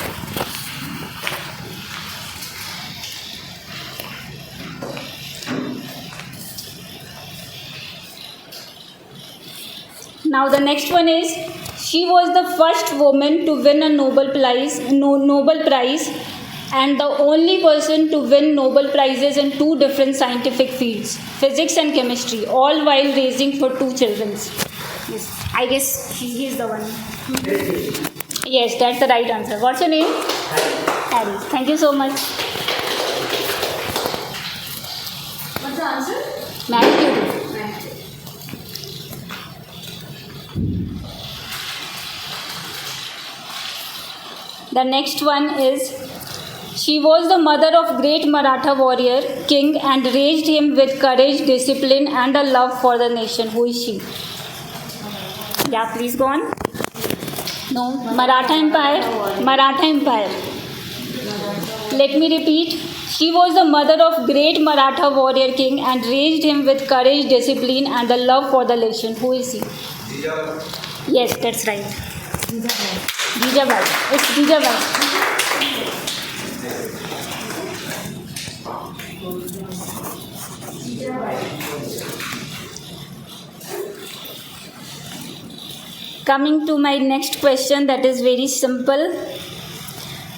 Now the next one is, she was the first woman to win a Nobel Prize and the only person to win Nobel Prizes in 2 different scientific fields, physics and chemistry, all while raising for 2 children. Yes, I guess he is the one. Yes, that's the right answer. What's your name? Harry. Thank you so much. What's the answer? Marie Curie. The next one is, she was the mother of great Maratha warrior king and raised him with courage, discipline, and a love for the nation. Who is she? Yeah, please go on. No, Maratha Empire. Maratha Empire. Let me repeat. She was the mother of great Maratha warrior king and raised him with courage, discipline, and a love for the nation. Who is she? Yes, that's right. Jijabai. It's Jijabai. Coming to my next question, that is very simple.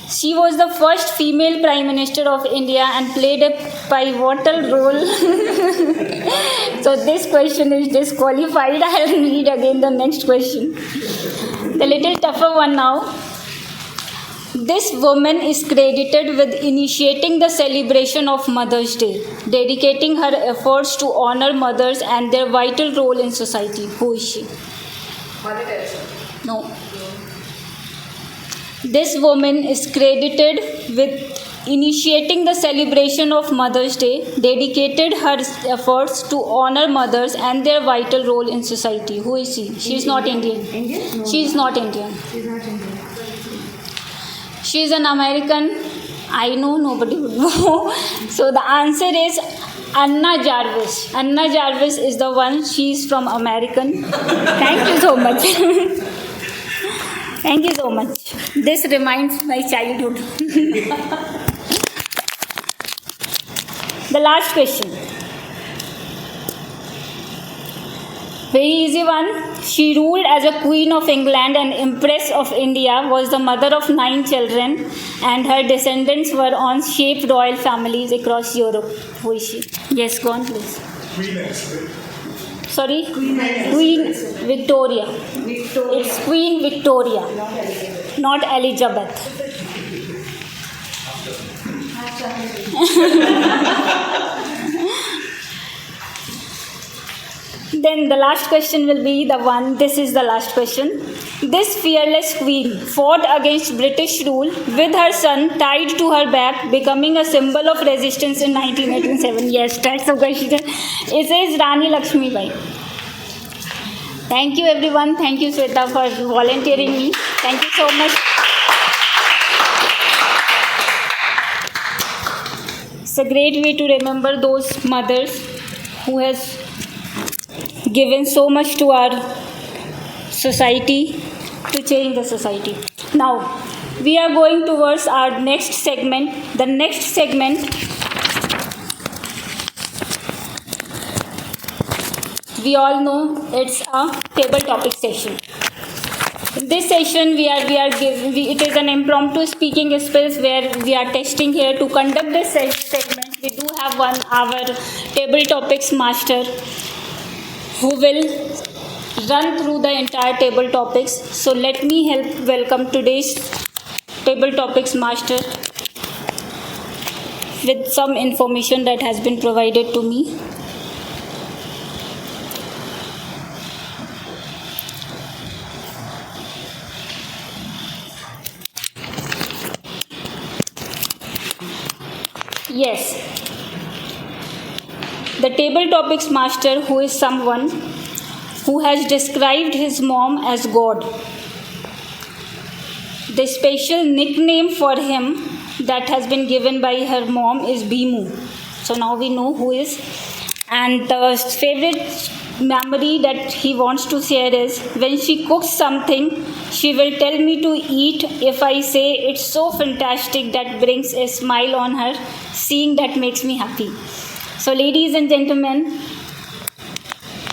She was the first female Prime Minister of India and played a pivotal role. So this question is disqualified. I'll read again the next question. The little tougher one now. This woman is credited with initiating the celebration of Mother's Day, dedicating her efforts to honor mothers and their vital role in society. Who is she? Mother Teresa. No. This woman is credited with initiating the celebration of Mother's Day, dedicated her efforts to honor mothers and their vital role in society. Who is she? She is not Indian. Indian? No. She is not Indian. She's not Indian. She is an American. I know nobody would know. So the answer is Anna Jarvis. Anna Jarvis is the one. She is from American. Thank you so much. Thank you so much. This reminds my childhood. The last question. Very easy one. She ruled as a Queen of England and Empress of India, was the mother of 9 children, and her descendants were on shaped royal families across Europe. Who is she? Yes, go on please. Queen Elizabeth. Sorry? Queen Victoria. It's Queen Victoria, not Elizabeth. Then the last question will be the one, this is the last question. This fearless queen fought against British rule with her son tied to her back, becoming a symbol of resistance in 1987. Yes, that's the question. It is Rani Lakshmi Bai. Thank you everyone. Thank you Sweta for volunteering me. Thank you so much. It's a great way to remember those mothers who has given so much to our society, to change the society. Now, we are going towards our next segment. The next segment, we all know it's a table topic session. In this session, it is an impromptu speaking space where we are testing here. To conduct this segment, we do have our table topics master, who will run through the entire table topics. So let me welcome today's table topics master with some information that has been provided to me. Yes. The table topics master, who is someone who has described his mom as God. The special nickname for him that has been given by her mom is Bhimu. So now we know who is. And the favorite memory that he wants to share is when she cooks something, she will tell me to eat if I say it's so fantastic that brings a smile on her. Seeing that makes me happy. So ladies and gentlemen,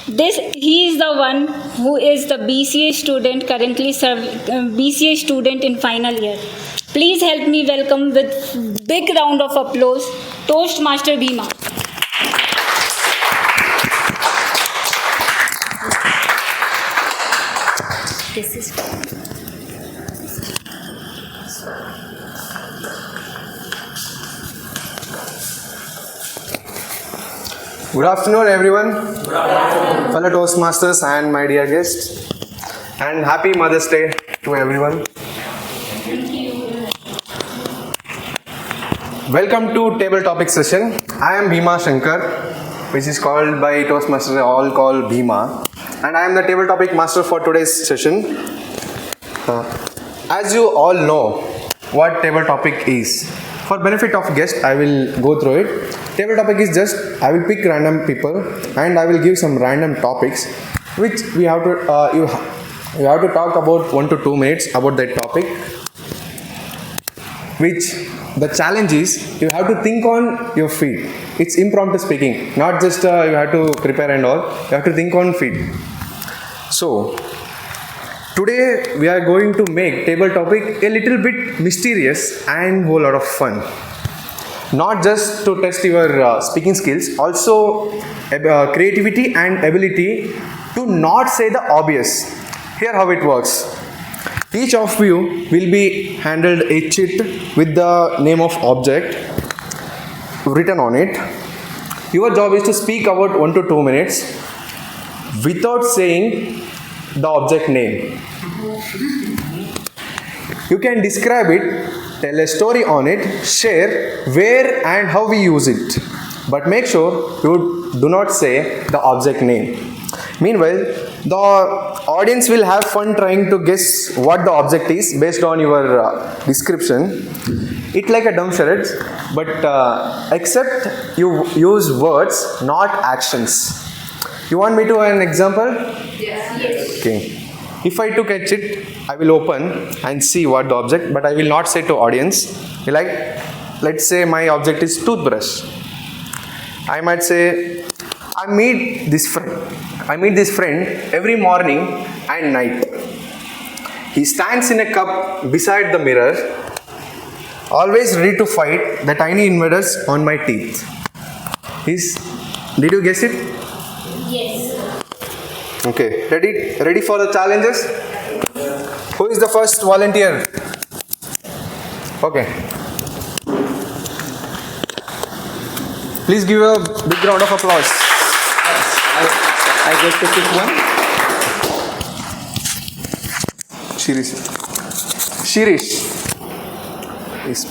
he is the one who is the BCA student currently BCA student in final year. Please help me welcome with big round of applause Toastmaster Bhima. This is Good afternoon, everyone. Good afternoon. Fellow Toastmasters and my dear guests. And happy Mother's Day to everyone. Thank you. Welcome to table topic session. I am Bhima Shankar, which is called by Toastmasters all called Bhima. And I am the table topic master for today's session. As you all know what table topic is. For benefit of guest, I will go through it. Table topic is just, I will pick random people and I will give some random topics which we have to, you have to talk about 1 to 2 minutes about that topic. Which the challenge is, you have to think on your feet. It's impromptu speaking, not just you have to prepare and all, you have to think on feet. So, today we are going to make table topic a little bit mysterious and whole lot of fun. Not just to test your speaking skills, also creativity and ability to not say the obvious. Here how it works. Each of you will be handled a sheet with the name of object written on it. Your job is to speak about 1 to 2 minutes without saying the object name. You can describe it, tell a story on it, share where and how we use it. But make sure you do not say the object name. Meanwhile, the audience will have fun trying to guess what the object is based on your description. It's like a dumb charade, but except you use words, not actions. You want me to an example? Yes. Okay. If I took a sheet, I will open and see what the object, but I will not say to audience. Like, let's say my object is toothbrush. I might say, I meet this friend every morning and night. He stands in a cup beside the mirror, always ready to fight the tiny invaders on my teeth. Did you guess it? Yes. Okay, ready for the challenges? Who is the first volunteer? Okay. Please give a big round of applause. I get to pick one. Shirish. Please.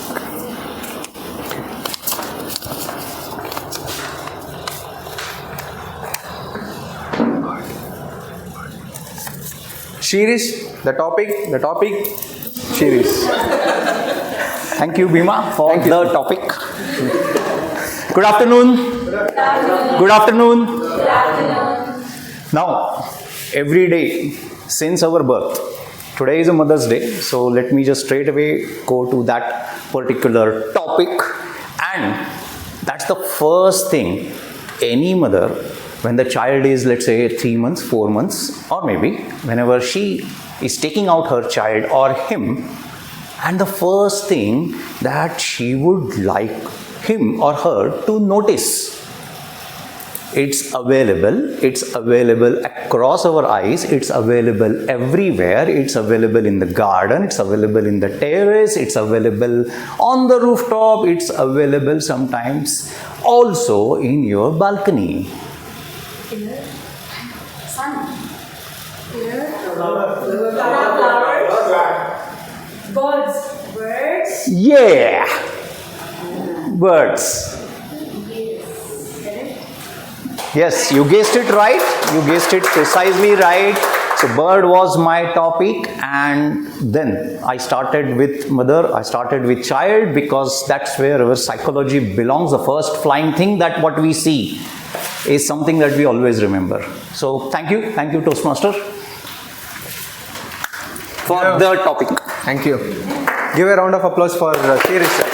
Shirish, the topic, Shirish. Thank you, Bhima, for the topic. Good afternoon. Good afternoon. Now, every day since our birth, today is a Mother's Day, so let me just straight away go to that particular topic. And that's the first thing any mother, when the child is, let's say, 3 months, 4 months, or maybe whenever she is taking out her child or him, and the first thing that she would like him or her to notice, it's available across our eyes, it's available everywhere, it's available in the garden, it's available in the terrace, it's available on the rooftop, it's available sometimes also in your balcony. Sun. Birds. Yeah! Birds. Yes, you guessed it right. You guessed it precisely right. So bird was my topic, and then I started with mother, I started with child, because that's where our psychology belongs. The first flying thing that what we see is something that we always remember. So thank you Toastmaster for the topic. Thank you. Give a round of applause for Cherish.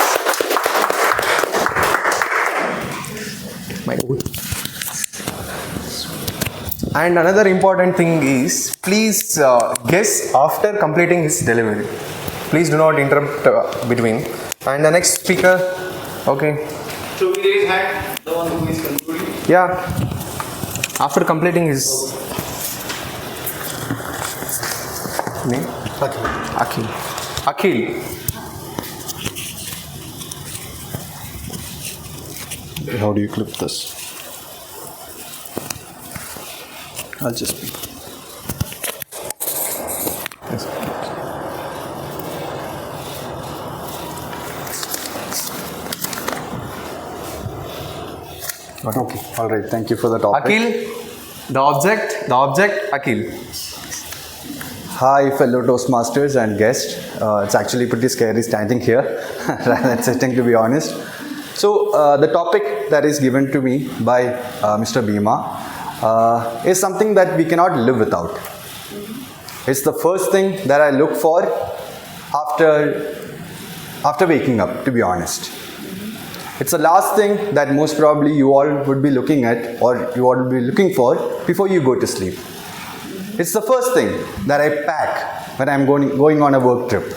And another important thing is, please guess after completing his delivery. Please do not interrupt between. And the next speaker, okay. So we raise hand, the one who is concluding. Yeah. After completing his name? Akhil. Akhil. How do you clip this? I'll just speak. Yes. Okay, all right. Thank you for the topic. Akhil, the object, Akhil. Hi, fellow Toastmasters and guests. It's actually pretty scary standing here rather than sitting, to be honest. So, the topic that is given to me by Mr. Bhima is something that we cannot live without. It's the first thing that I look for after waking up, to be honest. It's the last thing that most probably you all would be looking at, or you all would be looking for before you go to sleep. It's the first thing that I pack when I'm going on a work trip.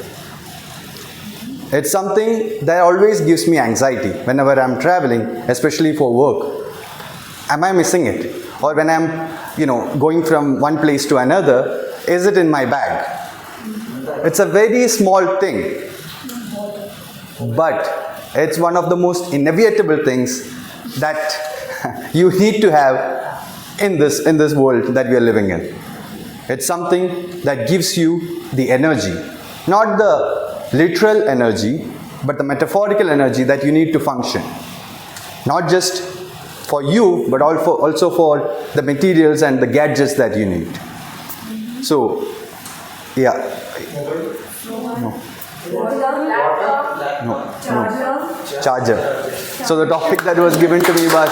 It's something that always gives me anxiety whenever I'm traveling, especially for work. Am I missing it? Or when I'm, going from one place to another, is it in my bag? It's a very small thing, but it's one of the most inevitable things that you need to have in this world that we are living in. It's something that gives you the energy, not the literal energy, but the metaphorical energy that you need to function. Not just for you, but also for the materials and the gadgets that you need. So, yeah. No. Charger. So the topic that was given to me was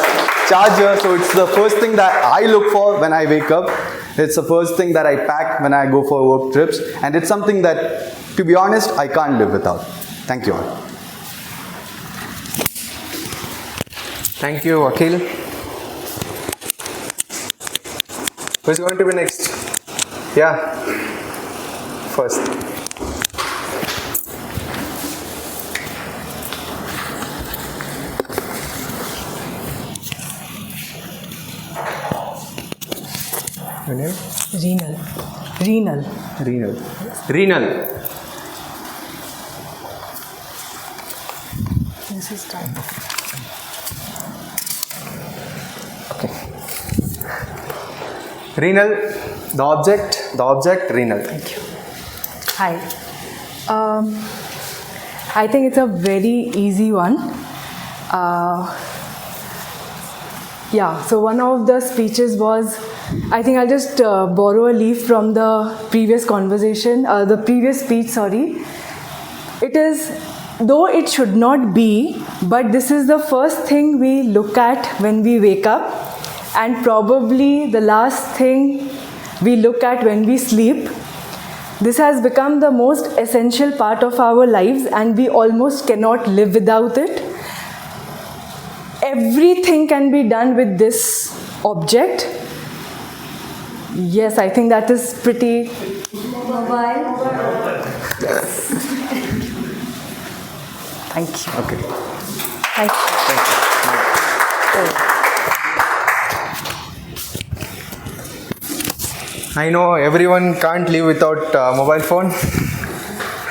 charger. So it's the first thing that I look for when I wake up. It's the first thing that I pack when I go for work trips. And it's something that, to be honest, I can't live without. Thank you all. Thank you, Akhil. Who's going to be next? Yeah. First. Your name? Renal. This is time. Okay. Renal, the object, renal. Thank you. Hi. I think it's a very easy one. So one of the speeches was, I think I'll just borrow a leaf from the previous conversation, the previous speech, sorry. It is, though it should not be, but this is the first thing we look at when we wake up, and probably the last thing we look at when we sleep. This has become the most essential part of our lives, and we almost cannot live without it. Everything can be done with this object. Yes, I think that is pretty... Mobile. Thank you. Okay. Thank you. I know everyone can't live without mobile phone.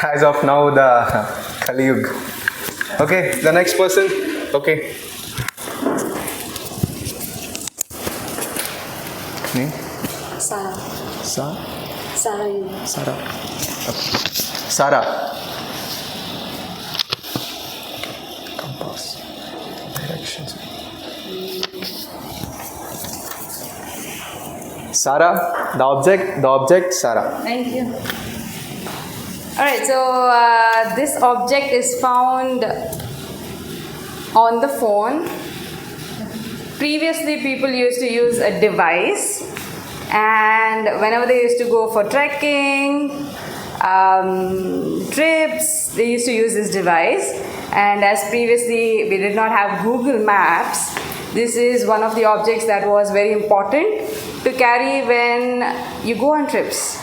As of now, the Kali Yuga. Okay, the next person. Okay. Name? Sarah. Sarah. Sarah. Compass. Directions. Sarah, the object, Sarah. Thank you. Alright, so this object is found on the phone. Previously, people used to use a device, and whenever they used to go for trekking, trips, they used to use this device. And as previously we did not have Google Maps, this is one of the objects that was very important to carry when you go on trips.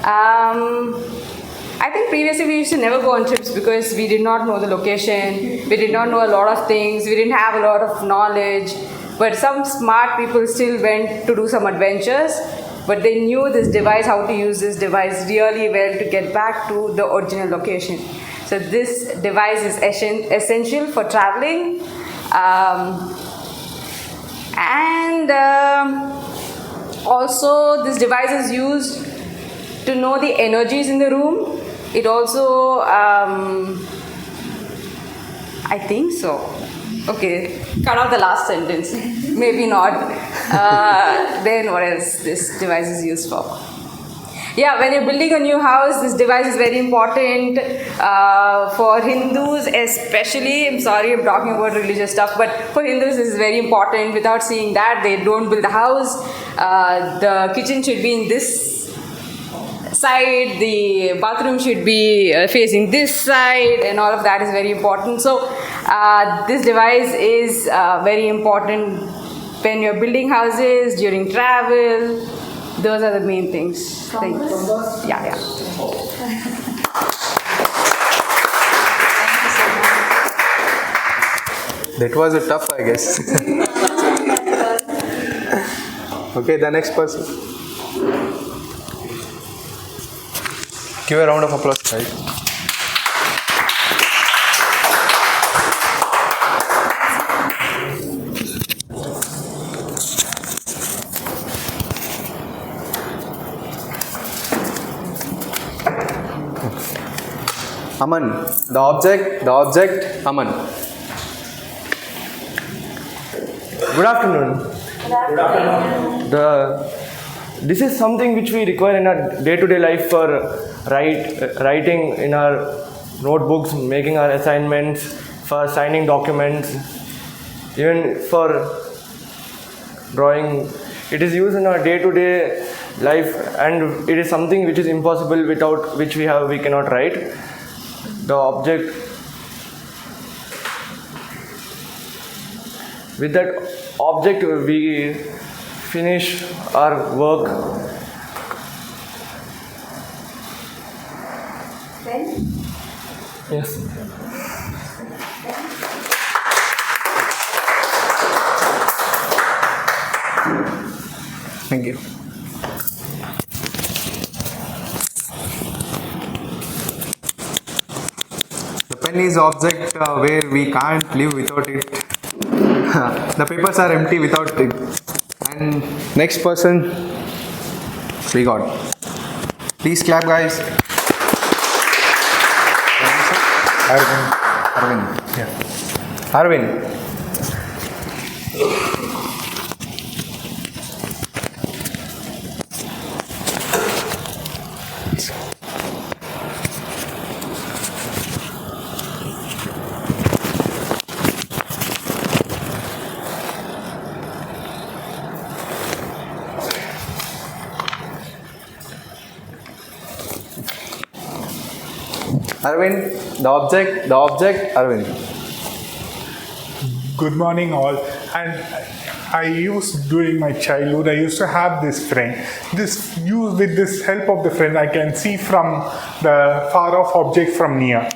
I think previously we used to never go on trips because we did not know the location, we did not know a lot of things, we didn't have a lot of knowledge, but some smart people still went to do some adventures, but they knew this device, how to use this device really well to get back to the original location. So this device is essential for traveling, and also this device is used to know the energies in the room. It also, I think so. Okay, cut out the last sentence. Maybe not. Then what else this device is used for? Yeah, when you're building a new house, this device is very important for Hindus especially. I'm sorry, I'm talking about religious stuff, but for Hindus this is very important. Without seeing that, they don't build the house. The kitchen should be in this side, the bathroom should be facing this side, and all of that is very important. So this device is very important when you're building houses, during travel. Those are the main things. Thank you. Yeah. Thank you so much. That was a tough, I guess. Okay, the next person. Give a round of applause, guys. Aman, the object, Aman. Good afternoon. This is something which we require in our day-to-day life for writing in our notebooks, making our assignments, for signing documents, even for drawing. It is used in our day-to-day life, and it is something which is impossible without which we cannot write. The object, with that object we finish our work. Yes. Thank you. The pen is object where we can't live without it. The papers are empty without it. And next person we got. Please clap, guys. Arvind. Yeah. Arvind. Arvind, the object, Arvind. Good morning, all. And during my childhood, I used to have this friend. With this help of the friend, I can see from the far off object from near.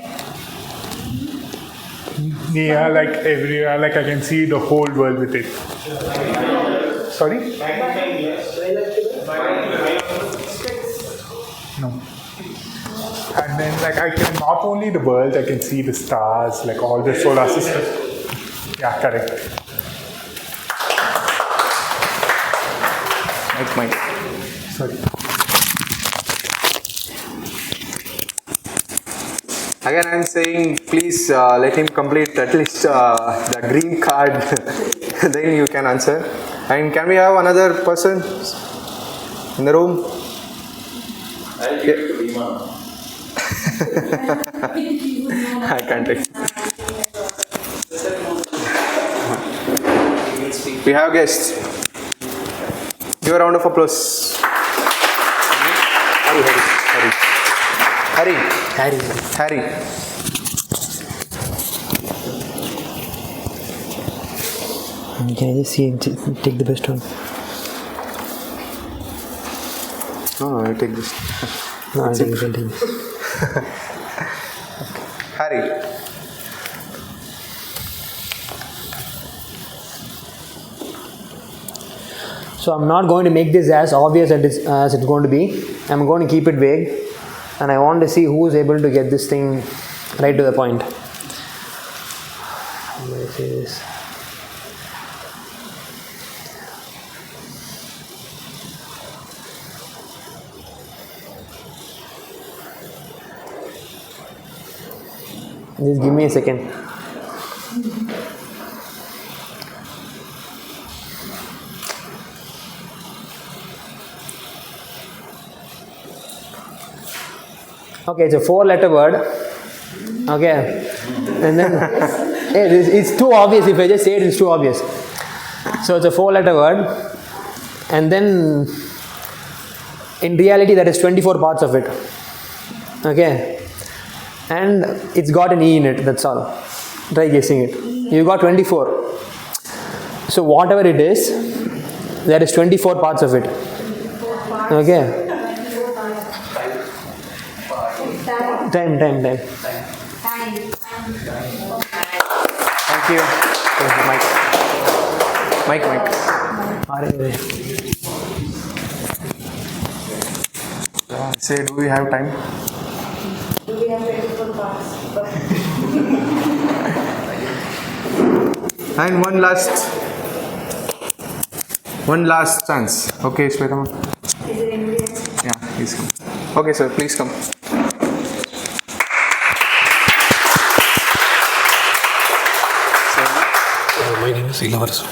Near, like everywhere, like I can see the whole world with it. Sorry? No. And then, like, I can not only the world, I can see the stars, like all the solar system. Yeah, correct. Like mine. Sorry. Again, I'm saying, please let him complete at least the green card. Then you can answer. And can we have another person in the room? I'll give it to Bhima. I can't take. We have guests. Give a round of applause. Harry. Can I just see take the best one? No, I'll take this. No, I'll take this. Harry. So I'm not going to make this as obvious as it's going to be. I'm going to keep it vague, and I want to see who is able to get this thing right to the point. How do I say this? Just give me a second. Okay, it's a 4-letter word. Okay, and then it's too obvious. If I just say it, it's too obvious. So it's a 4-letter word, and then in reality there is 24 parts of it. Okay, and it's got an E in it. That's all. Try guessing it. You got 24. So whatever it is, there is 24 parts of it. Okay. Time. Thank you. Mike. Say, do we have time? Do we have 24 parts? And one last chance. Okay, Shweta. Is there anybody else? Yeah, please come. Okay, sir, please come. My name is Ilavarsu.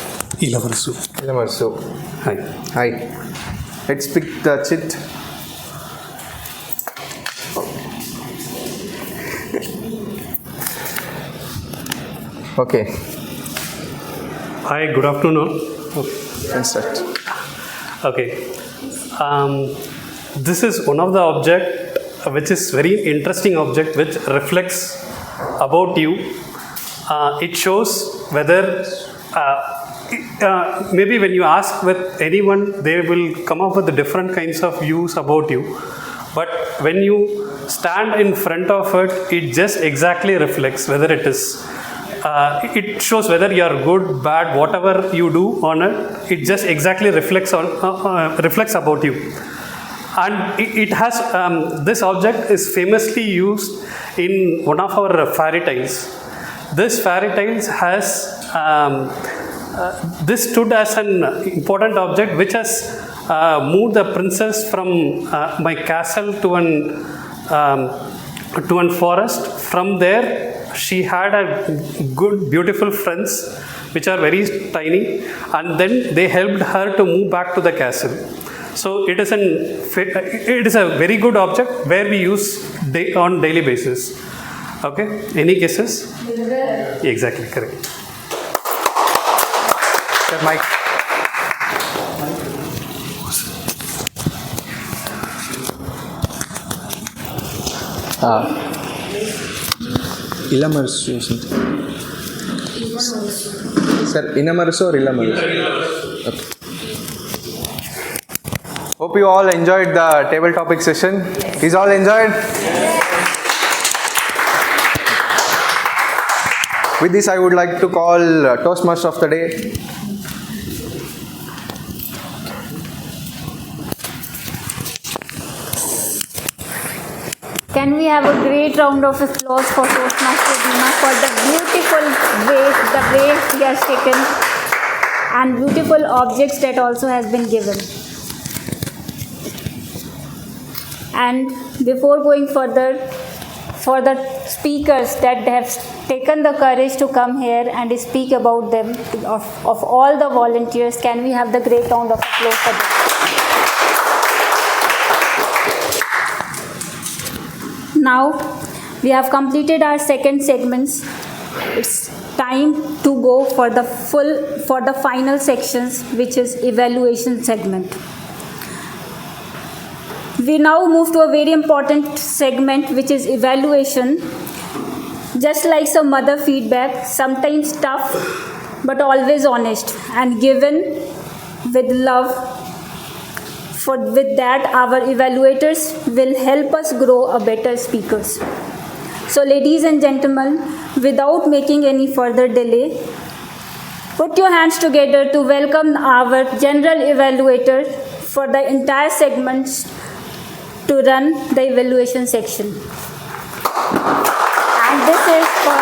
Hi. Let's pick the chit. Okay. Hi, good afternoon. Can start. Okay. This is one of the object which is very interesting object which reflects about you. It shows whether maybe when you ask with anyone, they will come up with different kinds of views about you. But when you stand in front of it, it just exactly reflects whether it is. It shows whether you are good, bad, whatever you do on it. It just exactly reflects about you. And it has this object is famously used in one of our fairy tales. This fairy tales has this stood as an important object which has moved the princess from my castle to an forest. From there, she had a good, beautiful friends which are very tiny, and then they helped her to move back to the castle. So it is a very good object where we use on daily basis. Okay, any guesses? Exactly, correct. Sir, Mike. Ilamarsu. Sir, Inamarsu or Ilamarsu? Okay. Hope you all enjoyed the table topic session. Is all enjoyed? With this, I would like to call Toastmaster of the day. Can we have a great round of applause for Toastmaster Bhima for the beautiful way he has taken and beautiful objects that also has been given. And before going further, for the speakers that have taken the courage to come here and speak about them, of all the volunteers. Can we have the great round of applause for them? Now we have completed our second segments. It's time to go for the final sections, which is evaluation segment. We now move to a very important segment, which is evaluation. Just like some mother feedback, sometimes tough but always honest and given with love. With that, our evaluators will help us grow a better speakers. So ladies and gentlemen, without making any further delay, put your hands together to welcome our general evaluator for the entire segments to run the evaluation section. And this is for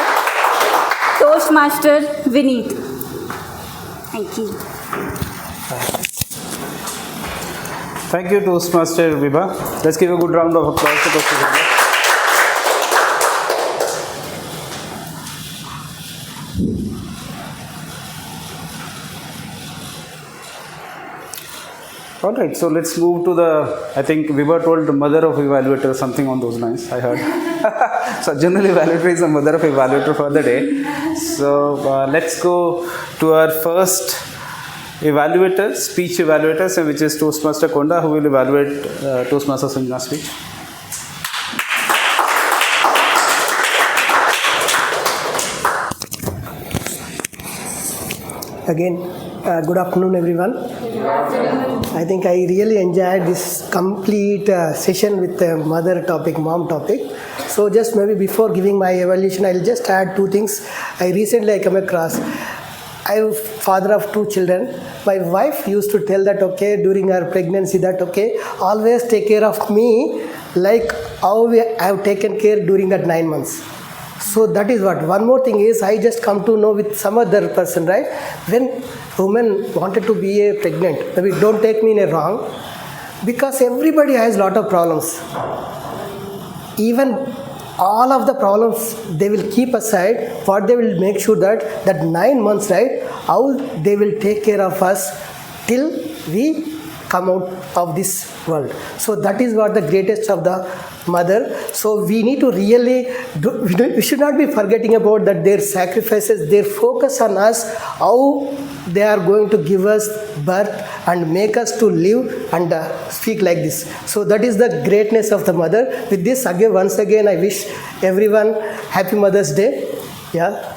Toastmaster Vineet. Thank you. Thank you, Toastmaster Vibha. Let's give a good round of applause to Toastmaster Vibha. All right, so let's move to I think Vibha told the mother of evaluator, something on those lines, I heard. So general evaluator is the mother of evaluator for the day. So let's go to our first evaluator, speech evaluator, which is Toastmaster Konda, who will evaluate Toastmaster Sanjana's speech. Again, good afternoon, everyone. I think I really enjoyed this complete session with the mother topic, mom topic. So just maybe before giving my evaluation, I'll just add two things. I recently come across. I'm father of 2 children. My wife used to tell that, okay, during her pregnancy, that, okay, always take care of me like how I have taken care during that 9 months. So that is what. One more thing is, I just come to know with some other person, right? When women wanted to be pregnant, maybe don't take me in a wrong, because everybody has lot of problems. Even all of the problems they will keep aside, what they will make sure that 9 months, right, how they will take care of us till we come out of this world. So that is what the greatest of the mother. So we need to really we should not be forgetting about that, their sacrifices, their focus on us, how they are going to give us birth and make us to live and speak like this. So that is the greatness of the mother. With this, again, once again, I wish everyone happy Mother's Day. Yeah.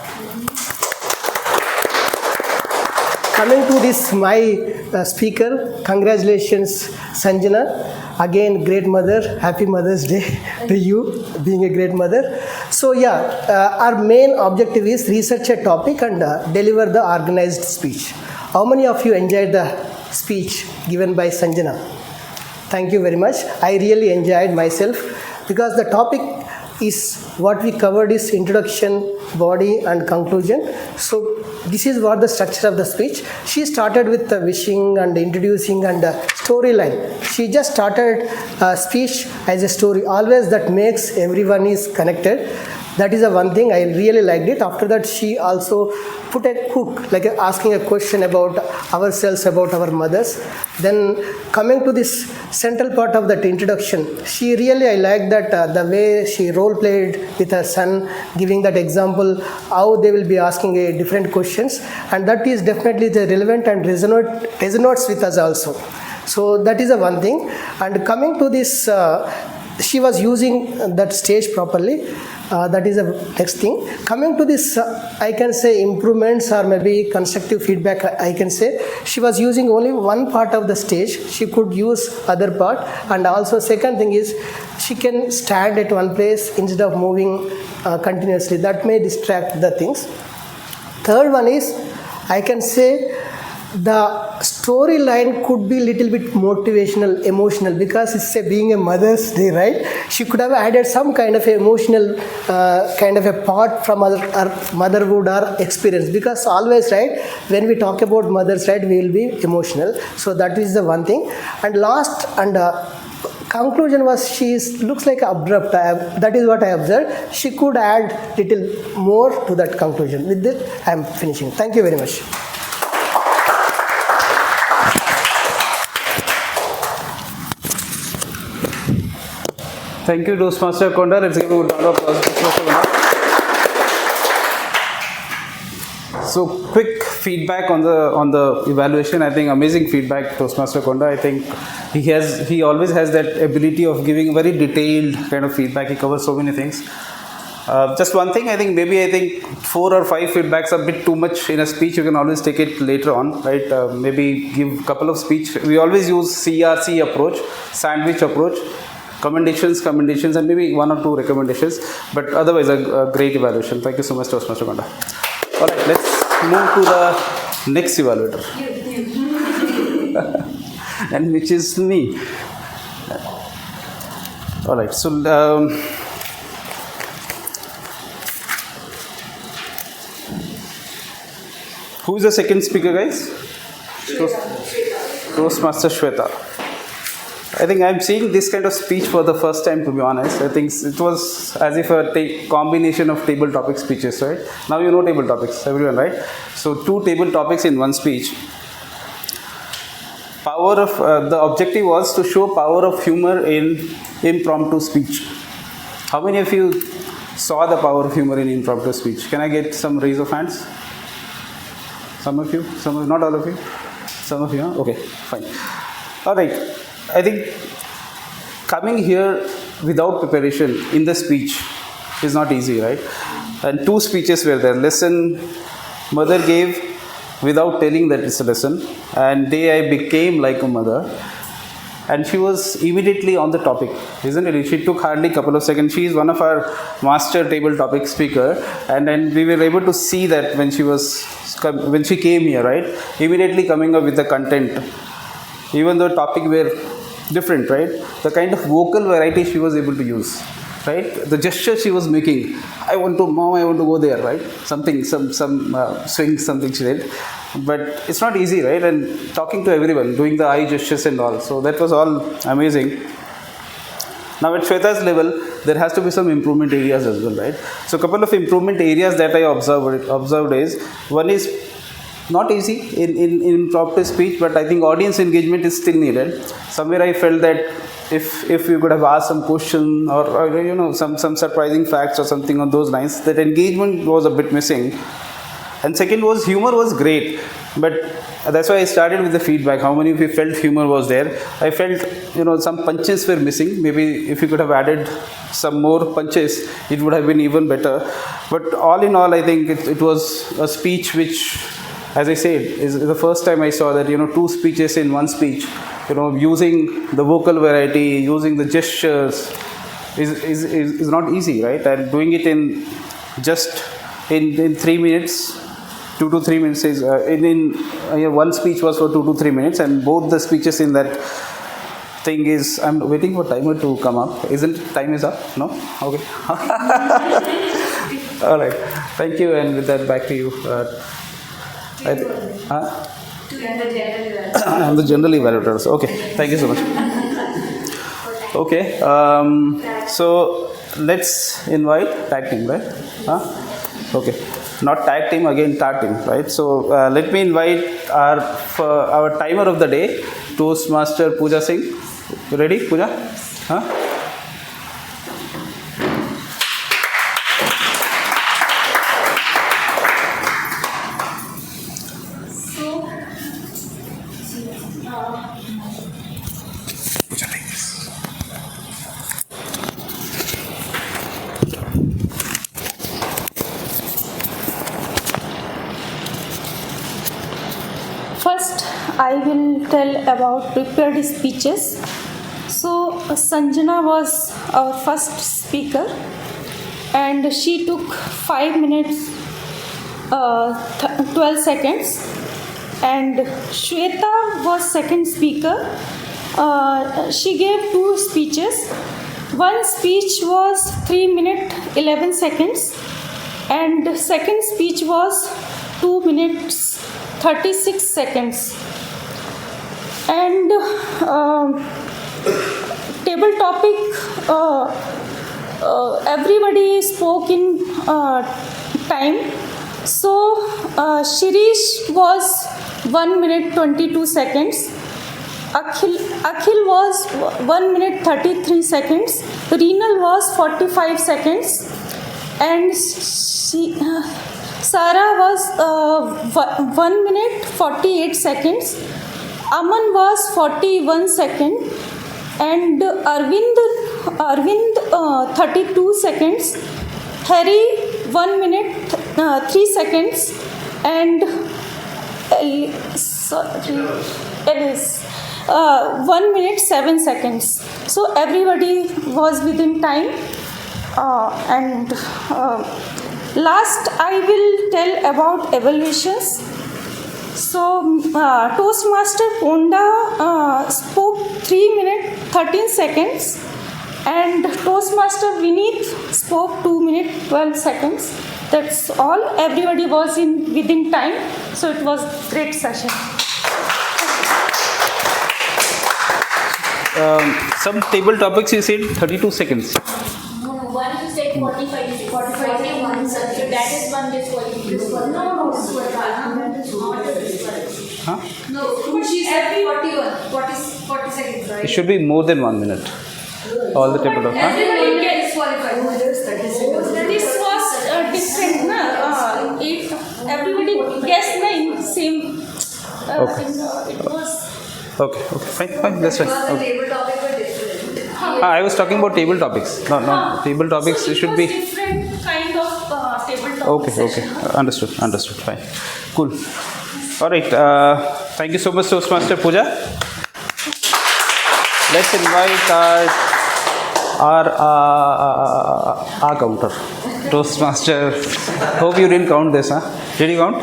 Coming to this, my speaker, congratulations, Sanjana. Again, great mother, happy Mother's Day to you, being a great mother. So yeah, our main objective is research a topic and deliver the organized speech. How many of you enjoyed the speech given by Sanjana? Thank you very much. I really enjoyed myself, because the topic is what we covered is introduction, body and conclusion. So this is what the structure of the speech. She started with the wishing and introducing and storyline. She just started speech as a story. Always that makes everyone is connected. That is the one thing I really liked it. After that, she also put a hook, like asking a question about ourselves, about our mothers. Then coming to this central part of that introduction, I liked that the way she role played with her son, giving that example, how they will be asking different questions, and that is definitely the relevant and resonates with us also. So that is the one thing. And coming to this, she was using that stage properly. That is the next thing. Coming to this, I can say improvements or maybe constructive feedback, I can say. She was using only one part of the stage. She could use other part. And also second thing is, she can stand at one place instead of moving continuously. That may distract the things. Third one is, I can say, the storyline could be little bit motivational, emotional, because it's being a Mother's Day, right? She could have added some kind of emotional kind of a part from our motherhood or experience, because always, right, when we talk about mothers, right, we will be emotional. So that is the one thing. And last, and conclusion was looks like abrupt. That is what I observed. She could add little more to that conclusion. With this, I am finishing. Thank you very much. Thank you, Toastmaster Konda. Let's give a round of applause to Toastmaster Konda. So, quick feedback on the evaluation. I think amazing feedback, Toastmaster Konda. I think he always has that ability of giving very detailed kind of feedback. He covers so many things. Just one thing, I think 4 or 5 feedbacks are a bit too much in a speech. You can always take it later on, right? Maybe give a couple of speech. We always use CRC approach, sandwich approach. Commendations, and maybe 1 or 2 recommendations, but otherwise a great evaluation. Thank you so much, Toastmaster Konda. All right, let's move to the next evaluator, and which is me. All right, so who is the second speaker, guys? Toastmaster Shweta. I think I'm seeing this kind of speech for the first time, to be honest. I think it was as if a combination of table topic speeches, right? Now you know table topics, everyone, right? So 2 table topics in one speech. The objective was to show power of humor in impromptu speech. How many of you saw the power of humor in impromptu speech? Can I get some raise of hands? Some of you? Not all of you? Some of you, huh? Okay, fine. All right. I think coming here without preparation in the speech is not easy, right? And 2 speeches were there. Lesson mother gave without telling that it's a lesson, and day I became like a mother. And she was immediately on the topic, isn't it? She took hardly a couple of seconds. She is one of our master table topic speaker, and then we were able to see that when she came here, right? Immediately coming up with the content, even though topic were different, right? The kind of vocal variety she was able to use, right? The gesture she was making. I want to go there, right? Something, some swing, something she did. But it's not easy, right? And talking to everyone, doing the eye gestures and all. So that was all amazing. Now at Shweta's level, there has to be some improvement areas as well, right? So a couple of improvement areas that I observed is, one is not easy in impromptu speech, but I think audience engagement is still needed. Somewhere I felt that if you could have asked some question or some surprising facts or something on those lines, that engagement was a bit missing. And second was, humor was great, but that's why I started with the feedback. How many of you felt humor was there? I felt some punches were missing. Maybe if you could have added some more punches, it would have been even better. But all in all, I think it was a speech which, as I said, is the first time I saw that 2 speeches in one speech, using the vocal variety, using the gestures is not easy, right? And doing it in 3 minutes, 2 to 3 minutes is one speech was for 2 to 3 minutes, and both the speeches in that thing is, I'm waiting for timer to come up. Time is up? No? Okay. All right. Thank you, and with that, back to you. I'm the general evaluator. Okay, thank you so much. Okay, so let's invite tag team, right? Okay, not tag team, again tag team, right? So let me invite our timer of the day, Toastmaster Pooja Singh. You ready, Pooja? First, I will tell about prepared speeches. So, Sanjana was our first speaker, and she took 5 minutes 12 seconds. And Shweta was second speaker. She gave 2 speeches. One speech was 3 minutes 11 seconds, and second speech was 2 minutes 36 seconds. And table table topic, everybody spoke in time. So Shirish was 1 minute 22 seconds. Akhil was 1 minute 33 seconds. Reenal was 45 seconds. And Sarah was 1 minute 48 seconds. Aman was 41 seconds. And Arvind 32 seconds. Harry 1 minute 3 seconds. And Ellis 1 minute 7 seconds. So everybody was within time. And last I will tell about evaluations. So Toastmaster Ponda spoke 3 minutes 13 seconds, and Toastmaster Vineet spoke 2 minutes 12 seconds. That's all. Everybody was within time, so it was great session. Some table topics you said 32 seconds. No, one you said 45, 41, so that is one disqualification. No, Huh? No, she said 41, 40 seconds, right? It should be more than 1 minute. All the table topics. Everybody gets disqualified. This was different, na? Everybody guessed in same. Okay. It was. Okay, fine, that's fine. Because the Okay. table topic were different. I was talking about table topics. No, table topics So it should was be. different kind of table topic. Okay. Understood. Fine. Cool. All right. Thank you so much, Toastmaster Pooja. Let's invite our counter, Toastmaster. Hope you didn't count this, huh? Did you count?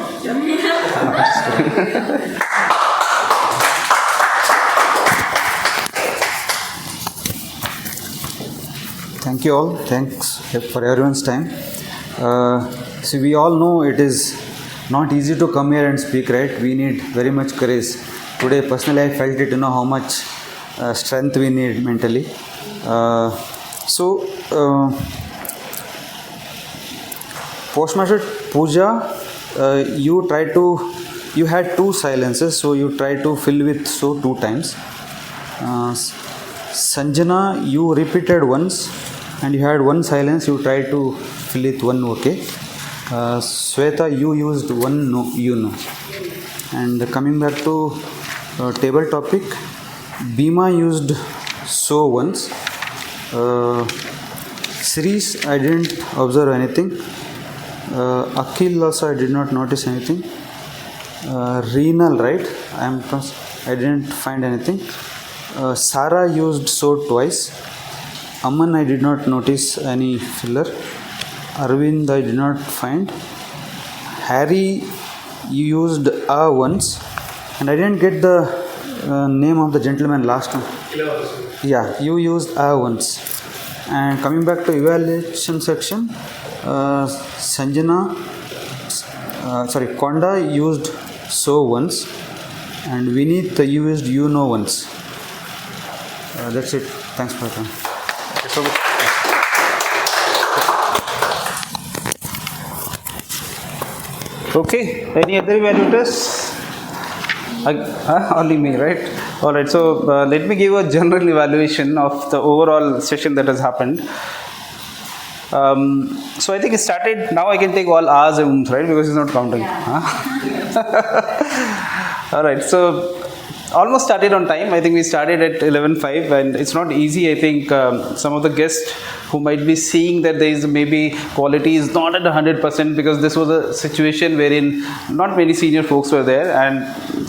Thank you all. Thanks for everyone's time. See, we all know it is not easy to come here and speak, right? We need very much courage. Today, personally, I felt it, how much strength we need mentally. Postmaster Pooja, you had 2 silences, so you tried to fill with 2 times. Sanjana, you repeated once and you had 1 silence, you tried to fill it 1 okay. Sweta, you used 1 no, And coming back to table topic, Bhima used so once. Sirish, I didn't observe anything. Akhil also, I did not notice anything. Reenal, right? I didn't find anything. Sarah used so twice. Aman, I did not notice any filler. Arvind, I did not find. Harry, you used once, and I didn't get the name of the gentleman last time. Yeah, you used once. And coming back to evaluation section, Konda used so once, and Vineet, you used once. That's it. Thanks for your time. So, okay, any other evaluators? Only me, right? All right, so let me give a general evaluation of the overall session that has happened. So I think it started, now I can take all A's and ums, right? Because it's not counting. Yeah. All right, so almost started on time. I think we started at 11:05, and it's not easy. I think some of the guests who might be seeing that there is maybe quality is not at 100%, because this was a situation wherein not many senior folks were there, and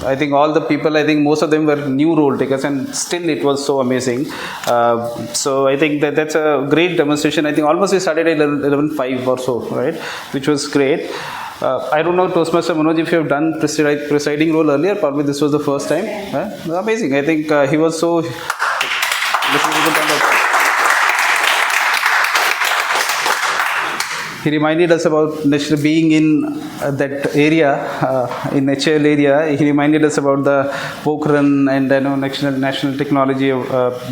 I think all the people, I think most of them were new role takers, and still it was so amazing. So I think that's a great demonstration. I think almost we started at 11:05 or so, right? Which was great. I don't know, Toastmaster Manoj, if you have done presiding role earlier, probably this was the first time. Amazing. I think he was so. he reminded us about being in that area, in HL area. He reminded us about the Pokhran and National Technology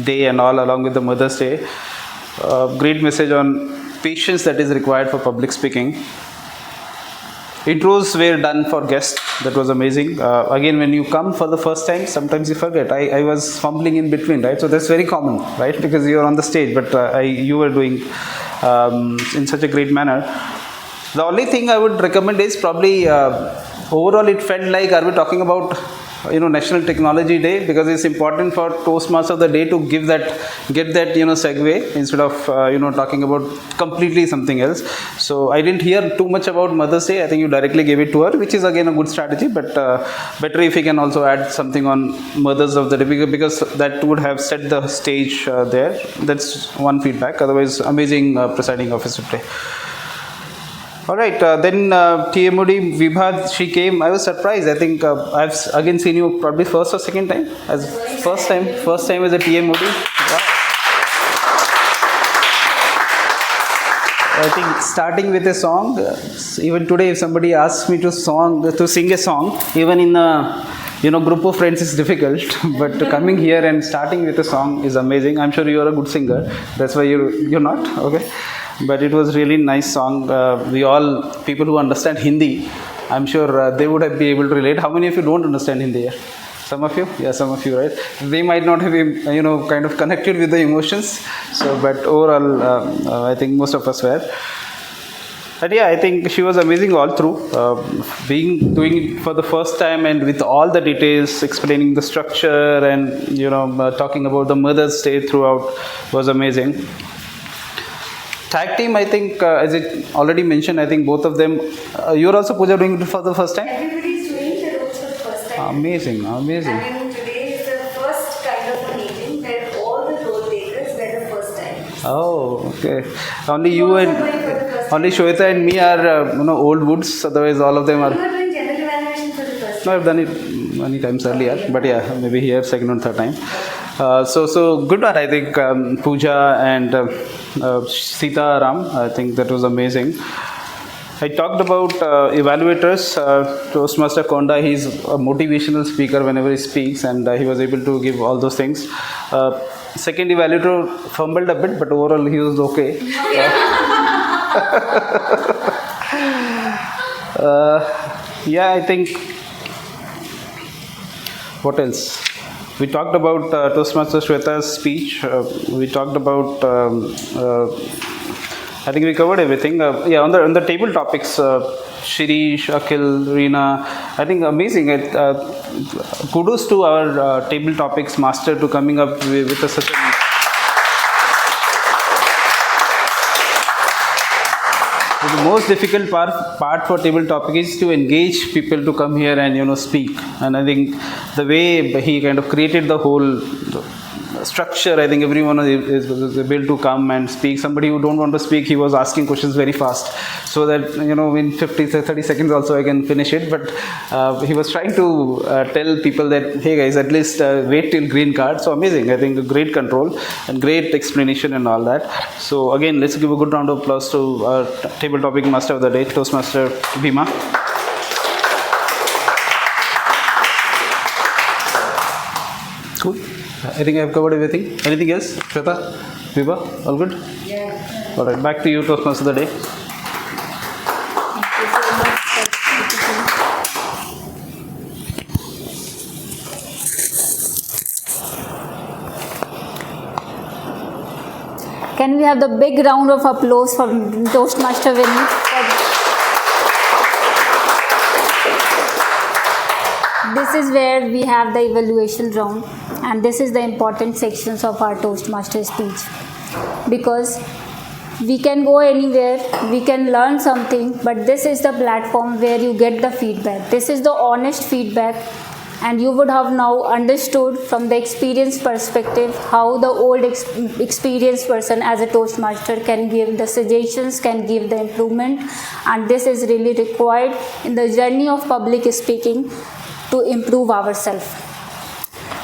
Day and all, along with the Mother's Day. Great message on patience that is required for public speaking. Intros were done for guests. That was amazing. Again, when you come for the first time, sometimes you forget. I was fumbling in between, right? So that's very common, right? Because you are on the stage, but you were doing in such a great manner. The only thing I would recommend is probably overall it felt like, are we talking about National Technology Day? Because it's important for Toastmaster of the day to get that segue instead of talking about completely something else. So I didn't hear too much about Mother's Day. I think you directly gave it to her, which is again a good strategy, but better if you can also add something on Mothers of the Day, because that would have set the stage there. That's one feedback. Otherwise, amazing presiding officer today. All right, then TMOD Vibha, she came. I was surprised. I think I've again seen you probably first or second time. First time as a TMOD. Wow. I think starting with a song. Even today, if somebody asks me to sing a song, even in a group of friends, is difficult. But coming here and starting with a song is amazing. I'm sure you are a good singer. That's why you're not. Okay. But it was really nice song. People who understand Hindi, I'm sure they would have been able to relate. How many of you don't understand Hindi? Some of you? Yeah, some of you, right? They might not have, kind of connected with the emotions. So, but overall, I think most of us were. But yeah, I think she was amazing all through. Doing it for the first time and with all the details, explaining the structure and, talking about the Mother's Day throughout was amazing. Tag team, I think, as it already mentioned, I think both of them, you're also, Pooja, doing it for the first time? Everybody's doing the roles for the first time. Amazing. And today is the first kind of a meeting where all the role takers were the first time. Oh, okay. Only Shweta and me are, old woods. Otherwise, all of them are. You are doing general evaluation for the first time. No, I've done it many times earlier, but yeah, maybe here second or third time. So good one. I think Pooja and Sita Ram. I think that was amazing. I talked about evaluators. Toastmaster Konda, he's a motivational speaker whenever he speaks, and he was able to give all those things. Second evaluator fumbled a bit, but overall he was okay. Yeah, I think. What else? We talked about Toastmaster Shweta's speech. We talked about. I think we covered everything. On the table topics, Shirish, Akhil, Reena. I think amazing. Kudos to our table topics master to coming up with such a. The most difficult part for table topic is to engage people to come here and speak. And I think the way he kind of created the whole structure, I think everyone is able to come and speak. Somebody who don't want to speak, he was asking questions very fast, so that in 30 seconds also I can finish it. But he was trying to tell people that, hey guys, at least wait till green card. So amazing. I think great control and great explanation and all that. So again, let's give a good round of applause to our table topic master of the day, Toastmaster Bhima. Cool. I think I've covered everything. Anything else? Shweta? Vibha? All good? Yeah. Alright, back to you, Toastmaster of the day. Can we have the big round of applause for Toastmaster Vinny? This is where we have the evaluation round, and this is the important sections of our Toastmaster speech, because we can go anywhere, we can learn something, but this is the platform where you get the feedback. This is the honest feedback, and you would have now understood from the experience perspective how the old experienced person as a Toastmaster can give the suggestions, can give the improvement, and this is really required in the journey of public speaking to improve ourselves.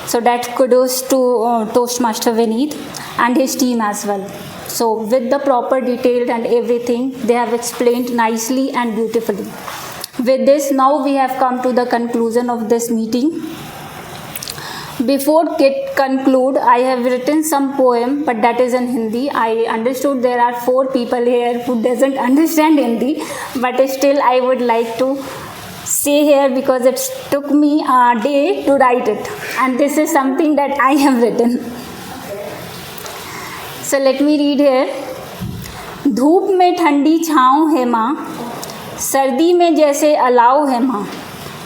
So that kudos to Toastmaster Vineet and his team as well. So with the proper detail and everything, they have explained nicely and beautifully. With this, now we have come to the conclusion of this meeting. Before conclude, I have written some poem, but that is in Hindi. I understood there are 4 people here who doesn't understand Hindi, but still I would like to say here because it took me a day to write it, and this is something that I have written. So let me read here. धूप में ठंडी छाँव है माँ, सर्दी में जैसे अलाव है माँ.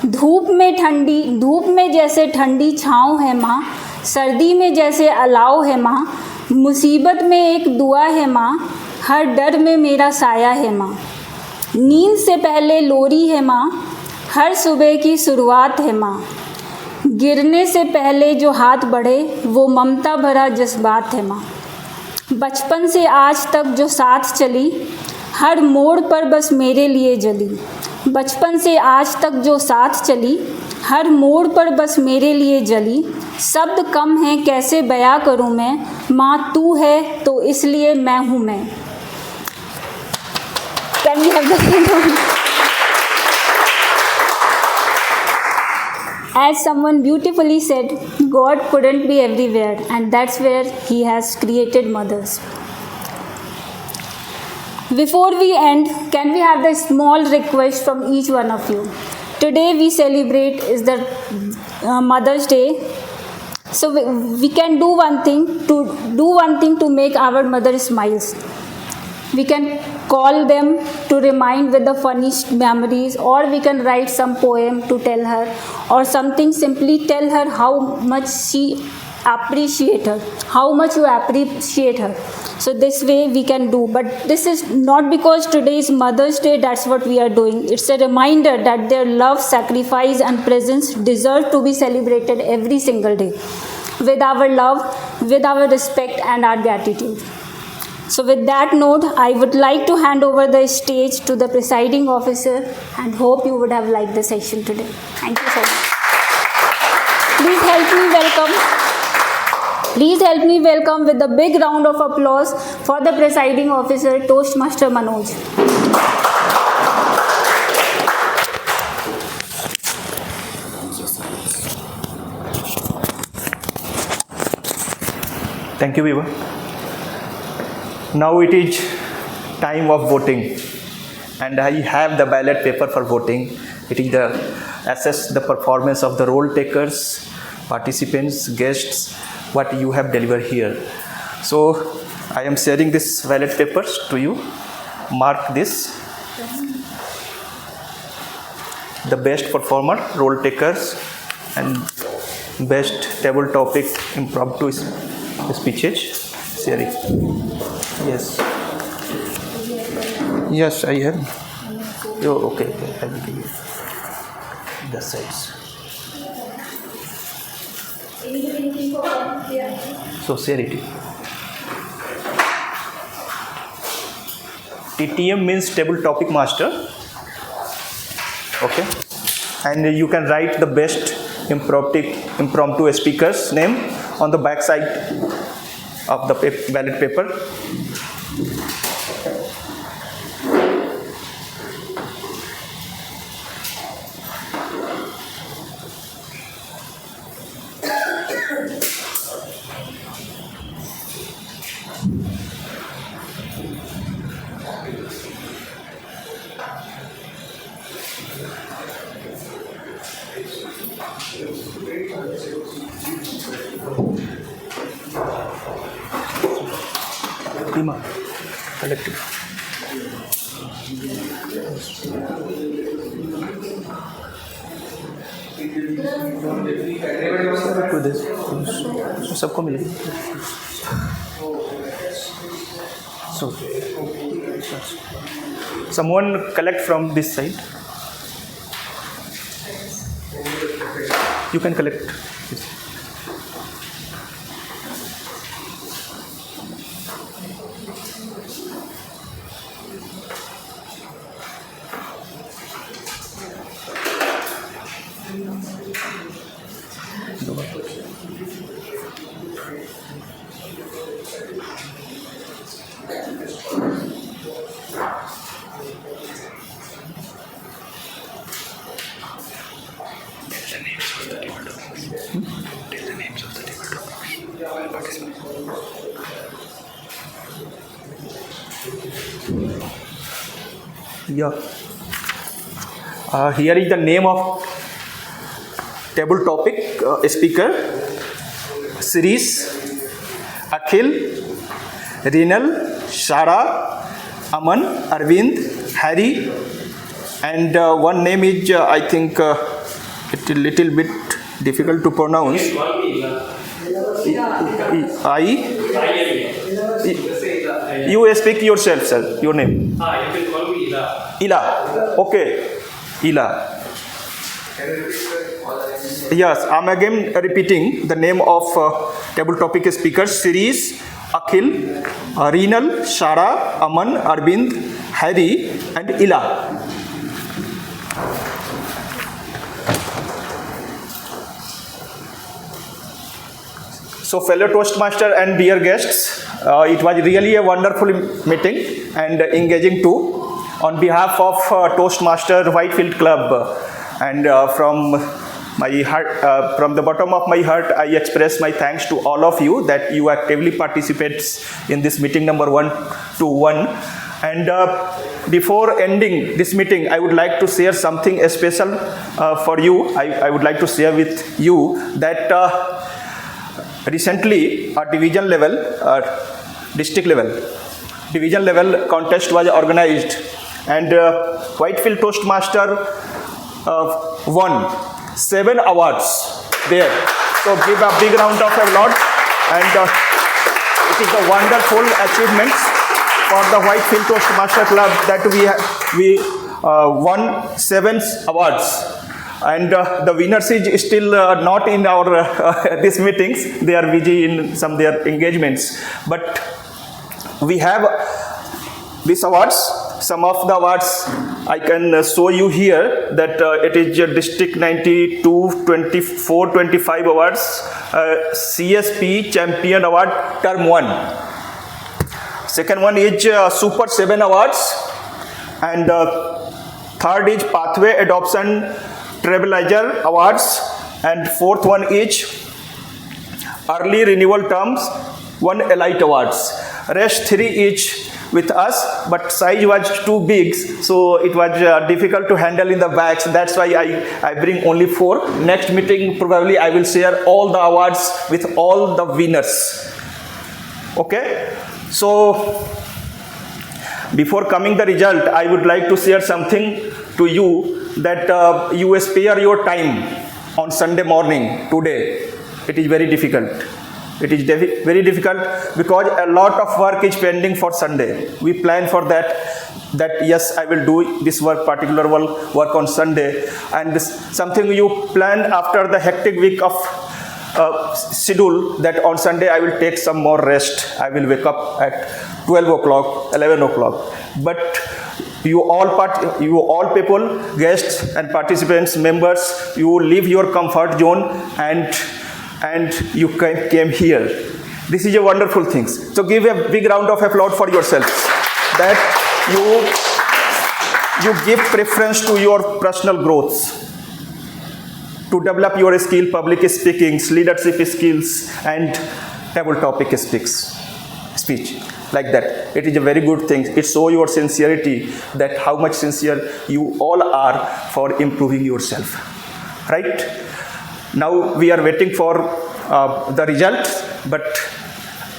धूप में जैसे ठंडी छाँव है माँ, सर्दी में जैसे अलाव है माँ. मुसीबत में एक दुआ है माँ, हर डर में मेरा साया है माँ. नींद से पहले लोरी है माँ, हर सुबह की शुरुआत है माँ. गिरने से पहले जो हाथ बढ़े वो ममता भरा जज्बात है माँ. बचपन से आज तक जो साथ चली, हर मोड़ पर बस मेरे लिए जली. बचपन से आज तक जो साथ चली, हर मोड़ पर बस मेरे लिए जली. शब्द कम हैं कैसे बयां करूं मैं, माँ तू है तो इसलिए मैं हूँ मैं. Can we have the As someone beautifully said, God couldn't be everywhere, and that's where He has created mothers. Before we end, can we have the small request from each one of you? Today we celebrate is the Mother's Day. So we can do one thing to make our mother smiles. We can call them to remind with the funniest memories, or we can write some poem to tell her, or something simply tell her how much she appreciate her, how much you appreciate her. So this way we can do, but this is not because today is Mother's Day, that's what we are doing. It's a reminder that their love, sacrifice and presence deserve to be celebrated every single day with our love, with our respect and our gratitude. So with that note, I would like to hand over the stage to the presiding officer and hope you would have liked the session today. Thank you so much. Please help me welcome with a big round of applause for the presiding officer, Toastmaster Manoj. Thank you, Viva. Now it is time of voting, and I have the ballot paper for voting. It is the assess the performance of the role takers, participants, guests, what you have delivered here. So I am sharing this ballot papers to you. Mark this. The best performer, role takers, and best table topic impromptu speeches. Sharing. Yes. Yes, I have. Oh, okay. I will give you the sides. So share it. TTM means table topic master. Okay. And you can write the best impromptu speaker's name on the back side of the ballot paper. Prima, collective. To this, सबको मिलेगी. So, someone collect from this side. You can collect. Yeah. Here is the name of table topic speaker series: Akhil, Rinal, Shara, Aman, Arvind, Harry, and one name is I think it's a little bit difficult to pronounce. You speak yourself, sir. Your name. You can call me Ila. Ila. Okay. Ila. Yes, I'm again repeating the name of table topic speakers series: Akhil, Rinal, Shara, Aman, Arvind, Harry, and Ila. So, fellow Toastmaster and dear guests, it was really a wonderful meeting and engaging too. On behalf of Toastmaster Whitefield Club and from my heart, from the bottom of my heart, I express my thanks to all of you that you actively participate in this meeting number 121. And before ending this meeting, I would like to share something special for you. I would like to share with you that recently at division level, district level, division level contest was organized, and Whitefield Toastmaster won 7 awards there. So give a big round of applause, and it is a wonderful achievement for the Whitefield Toastmaster Club that we won 7 awards. And the winners is still not in our these meetings. They are busy in some their engagements. But we have these awards. Some of the awards I can show you here, that it is District 92, 24, 25 awards, CSP Champion Award Term 1. Second one is Super 7 awards, and third is Pathway Adoption Trailblazer Awards, and fourth one is Early Renewal Terms 1 Elite Awards. Rest 3 is with us, but size was too big, so it was difficult to handle in the bags. That's why I bring only 4. Next meeting probably I will share all the awards with all the winners. Okay, so before coming the result, I would like to share something to you, that you spare your time on Sunday morning today. It is very difficult. It is very difficult because a lot of work is pending for Sunday. We plan for that yes, I will do this work, particular work on Sunday, and this, something you plan after the hectic week of schedule, that on Sunday I will take some more rest. I will wake up at 12 o'clock, 11 o'clock. But you all people, guests and participants, members, you leave your comfort zone and you came here. This is a wonderful thing. So give a big round of applause for yourselves, that you give preference to your personal growth, to develop your skill, public speaking, leadership skills, and table topic speech. Like that. It is a very good thing. It shows your sincerity, that how much sincere you all are for improving yourself. Right? Now we are waiting for the results, but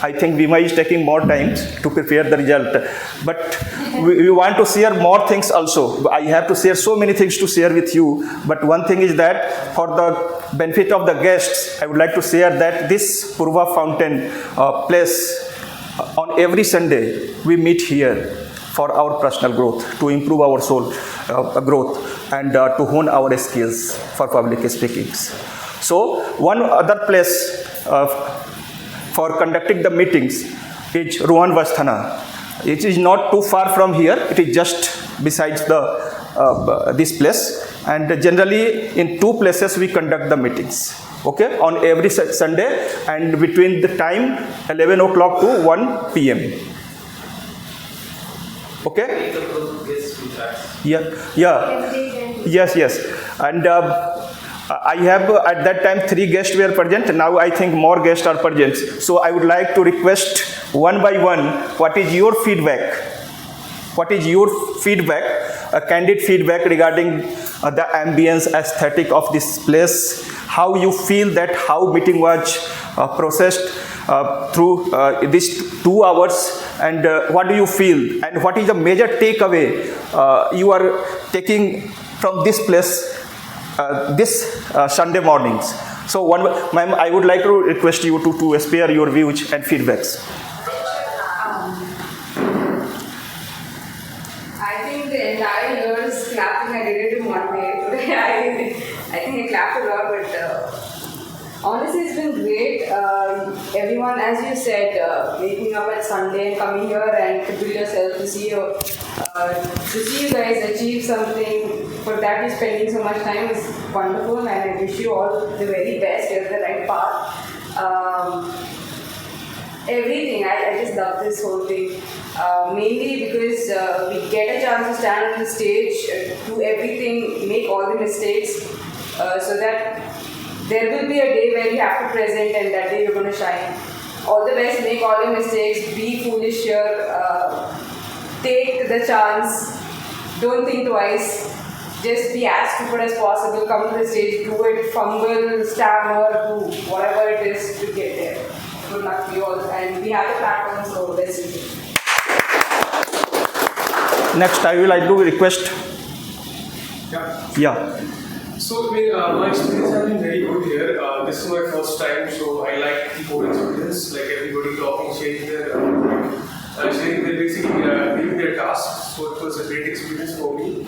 I think Vima is taking more time to prepare the result. But we want to share more things also. I have to share so many things to share with you. But one thing is that for the benefit of the guests, I would like to share that this Purva Fountain place, on every Sunday, we meet here for our personal growth, to improve our soul growth, and to hone our skills for public speaking. So, one other place for conducting the meetings is Rohan Vasthana. It is not too far from here. It is just besides this place. And generally, in 2 places we conduct the meetings. Okay, on every Sunday, and between the time 11 o'clock to 1 p.m. Okay? Yeah. Yes. And I have at that time 3 guests were present. Now I think more guests are present. So I would like to request one by one, what is your feedback? What is your feedback, candid feedback regarding the ambience, aesthetic of this place? How you feel that how meeting was processed through these 2 hours, and what do you feel? And what is the major takeaway you are taking from this place this Sunday mornings? So, ma'am, I would like to request you to spare your views and feedbacks. I think the entire year's clapping, I did it in one day. Today, I think I clapped a lot, but honestly, it's been great. Everyone, as you said, waking up at Sunday and coming here and to build yourself to see you guys achieve something. For that, you're spending so much time is wonderful, and I wish you all the very best. You're the right path. Everything, I just love this whole thing. Mainly because we get a chance to stand on the stage, do everything, make all the mistakes, so that there will be a day where you have to present, and that day you're going to shine. All the best, make all the mistakes, be foolish here, take the chance, don't think twice, just be as stupid as possible, come to the stage, do it, fumble, stammer, do whatever it is to get there. Good luck to you all, and we have the platform, so let's do it. Next, I will like to request. Yeah. So, my experience has been very good here. This is my first time, so I like the whole experience. Like everybody talking, sharing their basically giving their tasks. So it was a great experience for me,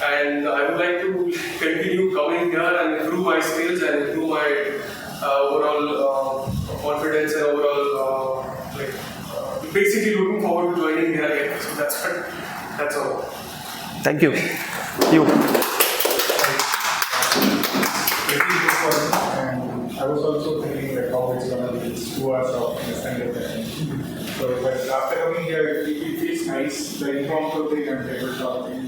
and I would like to continue coming here and improve my skills and improve my overall confidence and overall basically looking forward to joining here again. So that's all. Thank you. You. And I was also thinking like how it's gonna be 2 hours of standard time. So but after coming here, it feels nice. The impromptu thing and table talking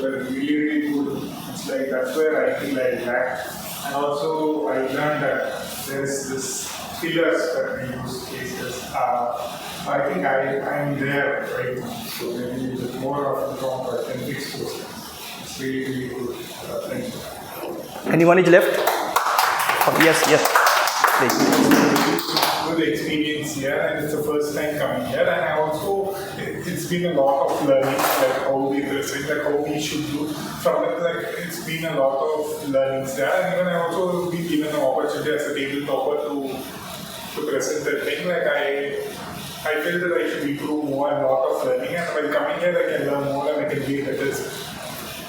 were really, really good. It's like that's where I feel I lacked. And also I learned that there's this fillers that we use cases. I think I'm there right now. So maybe with more of the prompt I can fix those things. It's really, really good. Thank you. Anyone is left? Oh, yes. Please. Good experience here, and it's the first time coming here. And I also, it's been a lot of learning, like how we present, like how we should do. From it, like it's been a lot of learnings there, and even I also been given an opportunity as a table topper to present the thing. Like I feel that I should improve more and a lot of learning. And while coming here, I can learn more and I can be a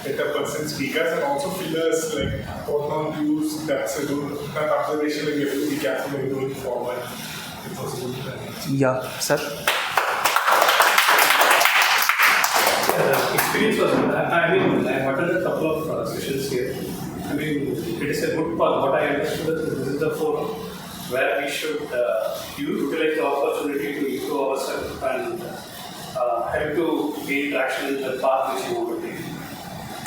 better person speakers, and also fillers like what not to use. That's a good observation that we have to be careful when going forward. It was good. Yeah, sir. Experience was good. I've attended a couple of sessions here. It is a good part. What I understood is this is the forum where we should utilize the opportunity to improve ourselves and help to gain traction in the path which you want to take.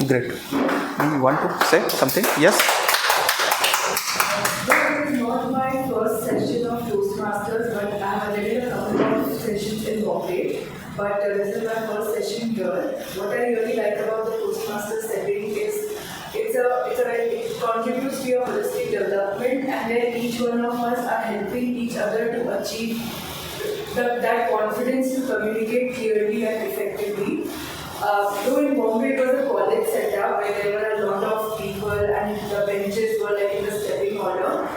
Great. You want to say something? Yes. This is not my first session of Toastmasters, but I have attended a couple of sessions in Bombay. But this is my first session here. What I really like about the Toastmasters setting is it contributes to your holistic development, and then each one of us are helping each other to achieve that confidence to communicate clearly and effectively. Though in Bombay it was a college setup where there were a lot of people and the benches were like in the stepping order.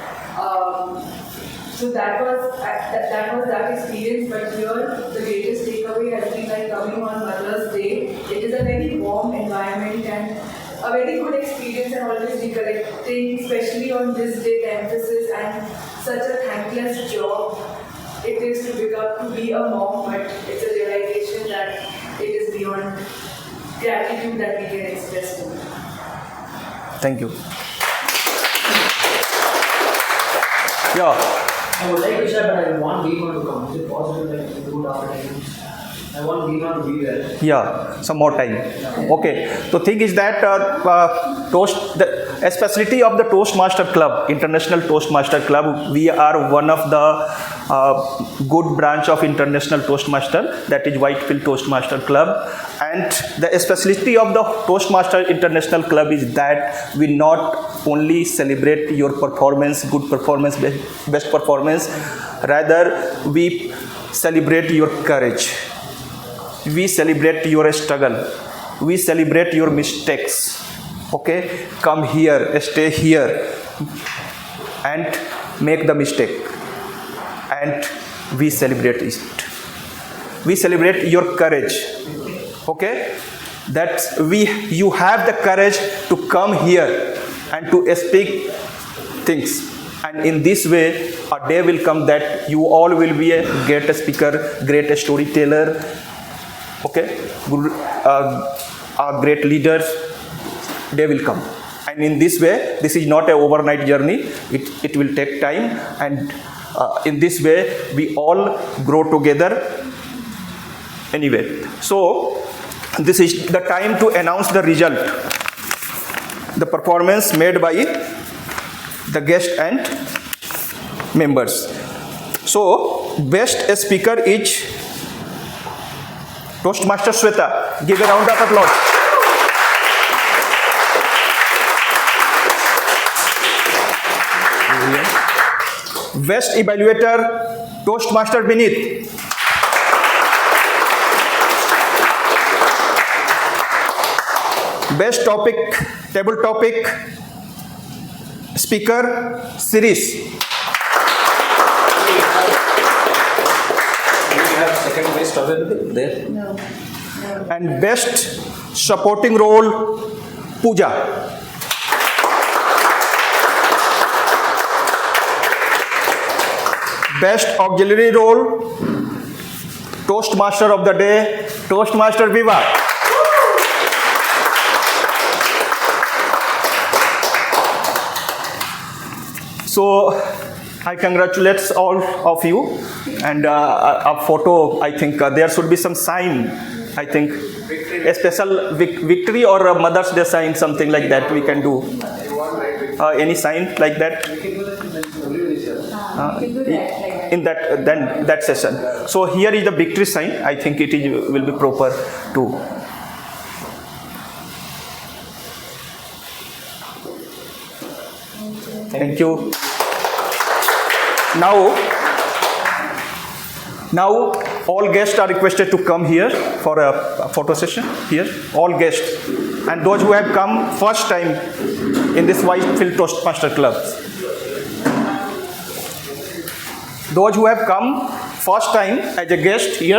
So that was that experience. But here the greatest takeaway has been like coming on Mother's Day. It is a very warm environment and a very good experience, and always recollecting, especially on this day, the emphasis and such a thankless job it is to be a mom, but it's a realization that it is beyond gratitude that we can express to it. Thank you. Yeah. I would like to share, but I want Bima to come. Is it possible that you do it after 10 minutes? I want Bima to be there. Yeah, some more time. Okay. The thing is that a specialty of the Toastmaster Club, International Toastmaster Club. We are one of the good branch of International Toastmaster, that is Whitefield Toastmaster Club. And the specialty of the Toastmaster International Club is that we not only celebrate your performance, good performance, best performance, rather we celebrate your courage. We celebrate your struggle. We celebrate your mistakes. Okay, come here, stay here, and make the mistake, and we celebrate it. We celebrate your courage. Okay, that you have the courage to come here and to speak things, and in this way a day will come that you all will be a great speaker, great storyteller, okay, good, great leaders. They will come, and in this way, this is not an overnight journey. It will take time, and in this way we all grow together. Anyway, so this is the time to announce the result, the performance made by the guest and members. So best speaker is Toastmaster Sweta. Give a round of applause. Best evaluator, Toastmaster Beneath. Best topic, table topic, speaker, series. Do we have second best available there? No. And best supporting role, Pooja. Best auxiliary role, Toastmaster of the day, Toastmaster Viva. So I congratulate all of you, and a photo, I think there should be some sign, I think a special victory or a Mother's Day sign, something like that we can do. Any sign like that? In that session. So here is the victory sign. I think it will be proper too. Thank you. Now all guests are requested to come here for a photo session here. All guests and those who have come first time in this Whitefield Toastmaster Club. Those who have come first time as a guest here.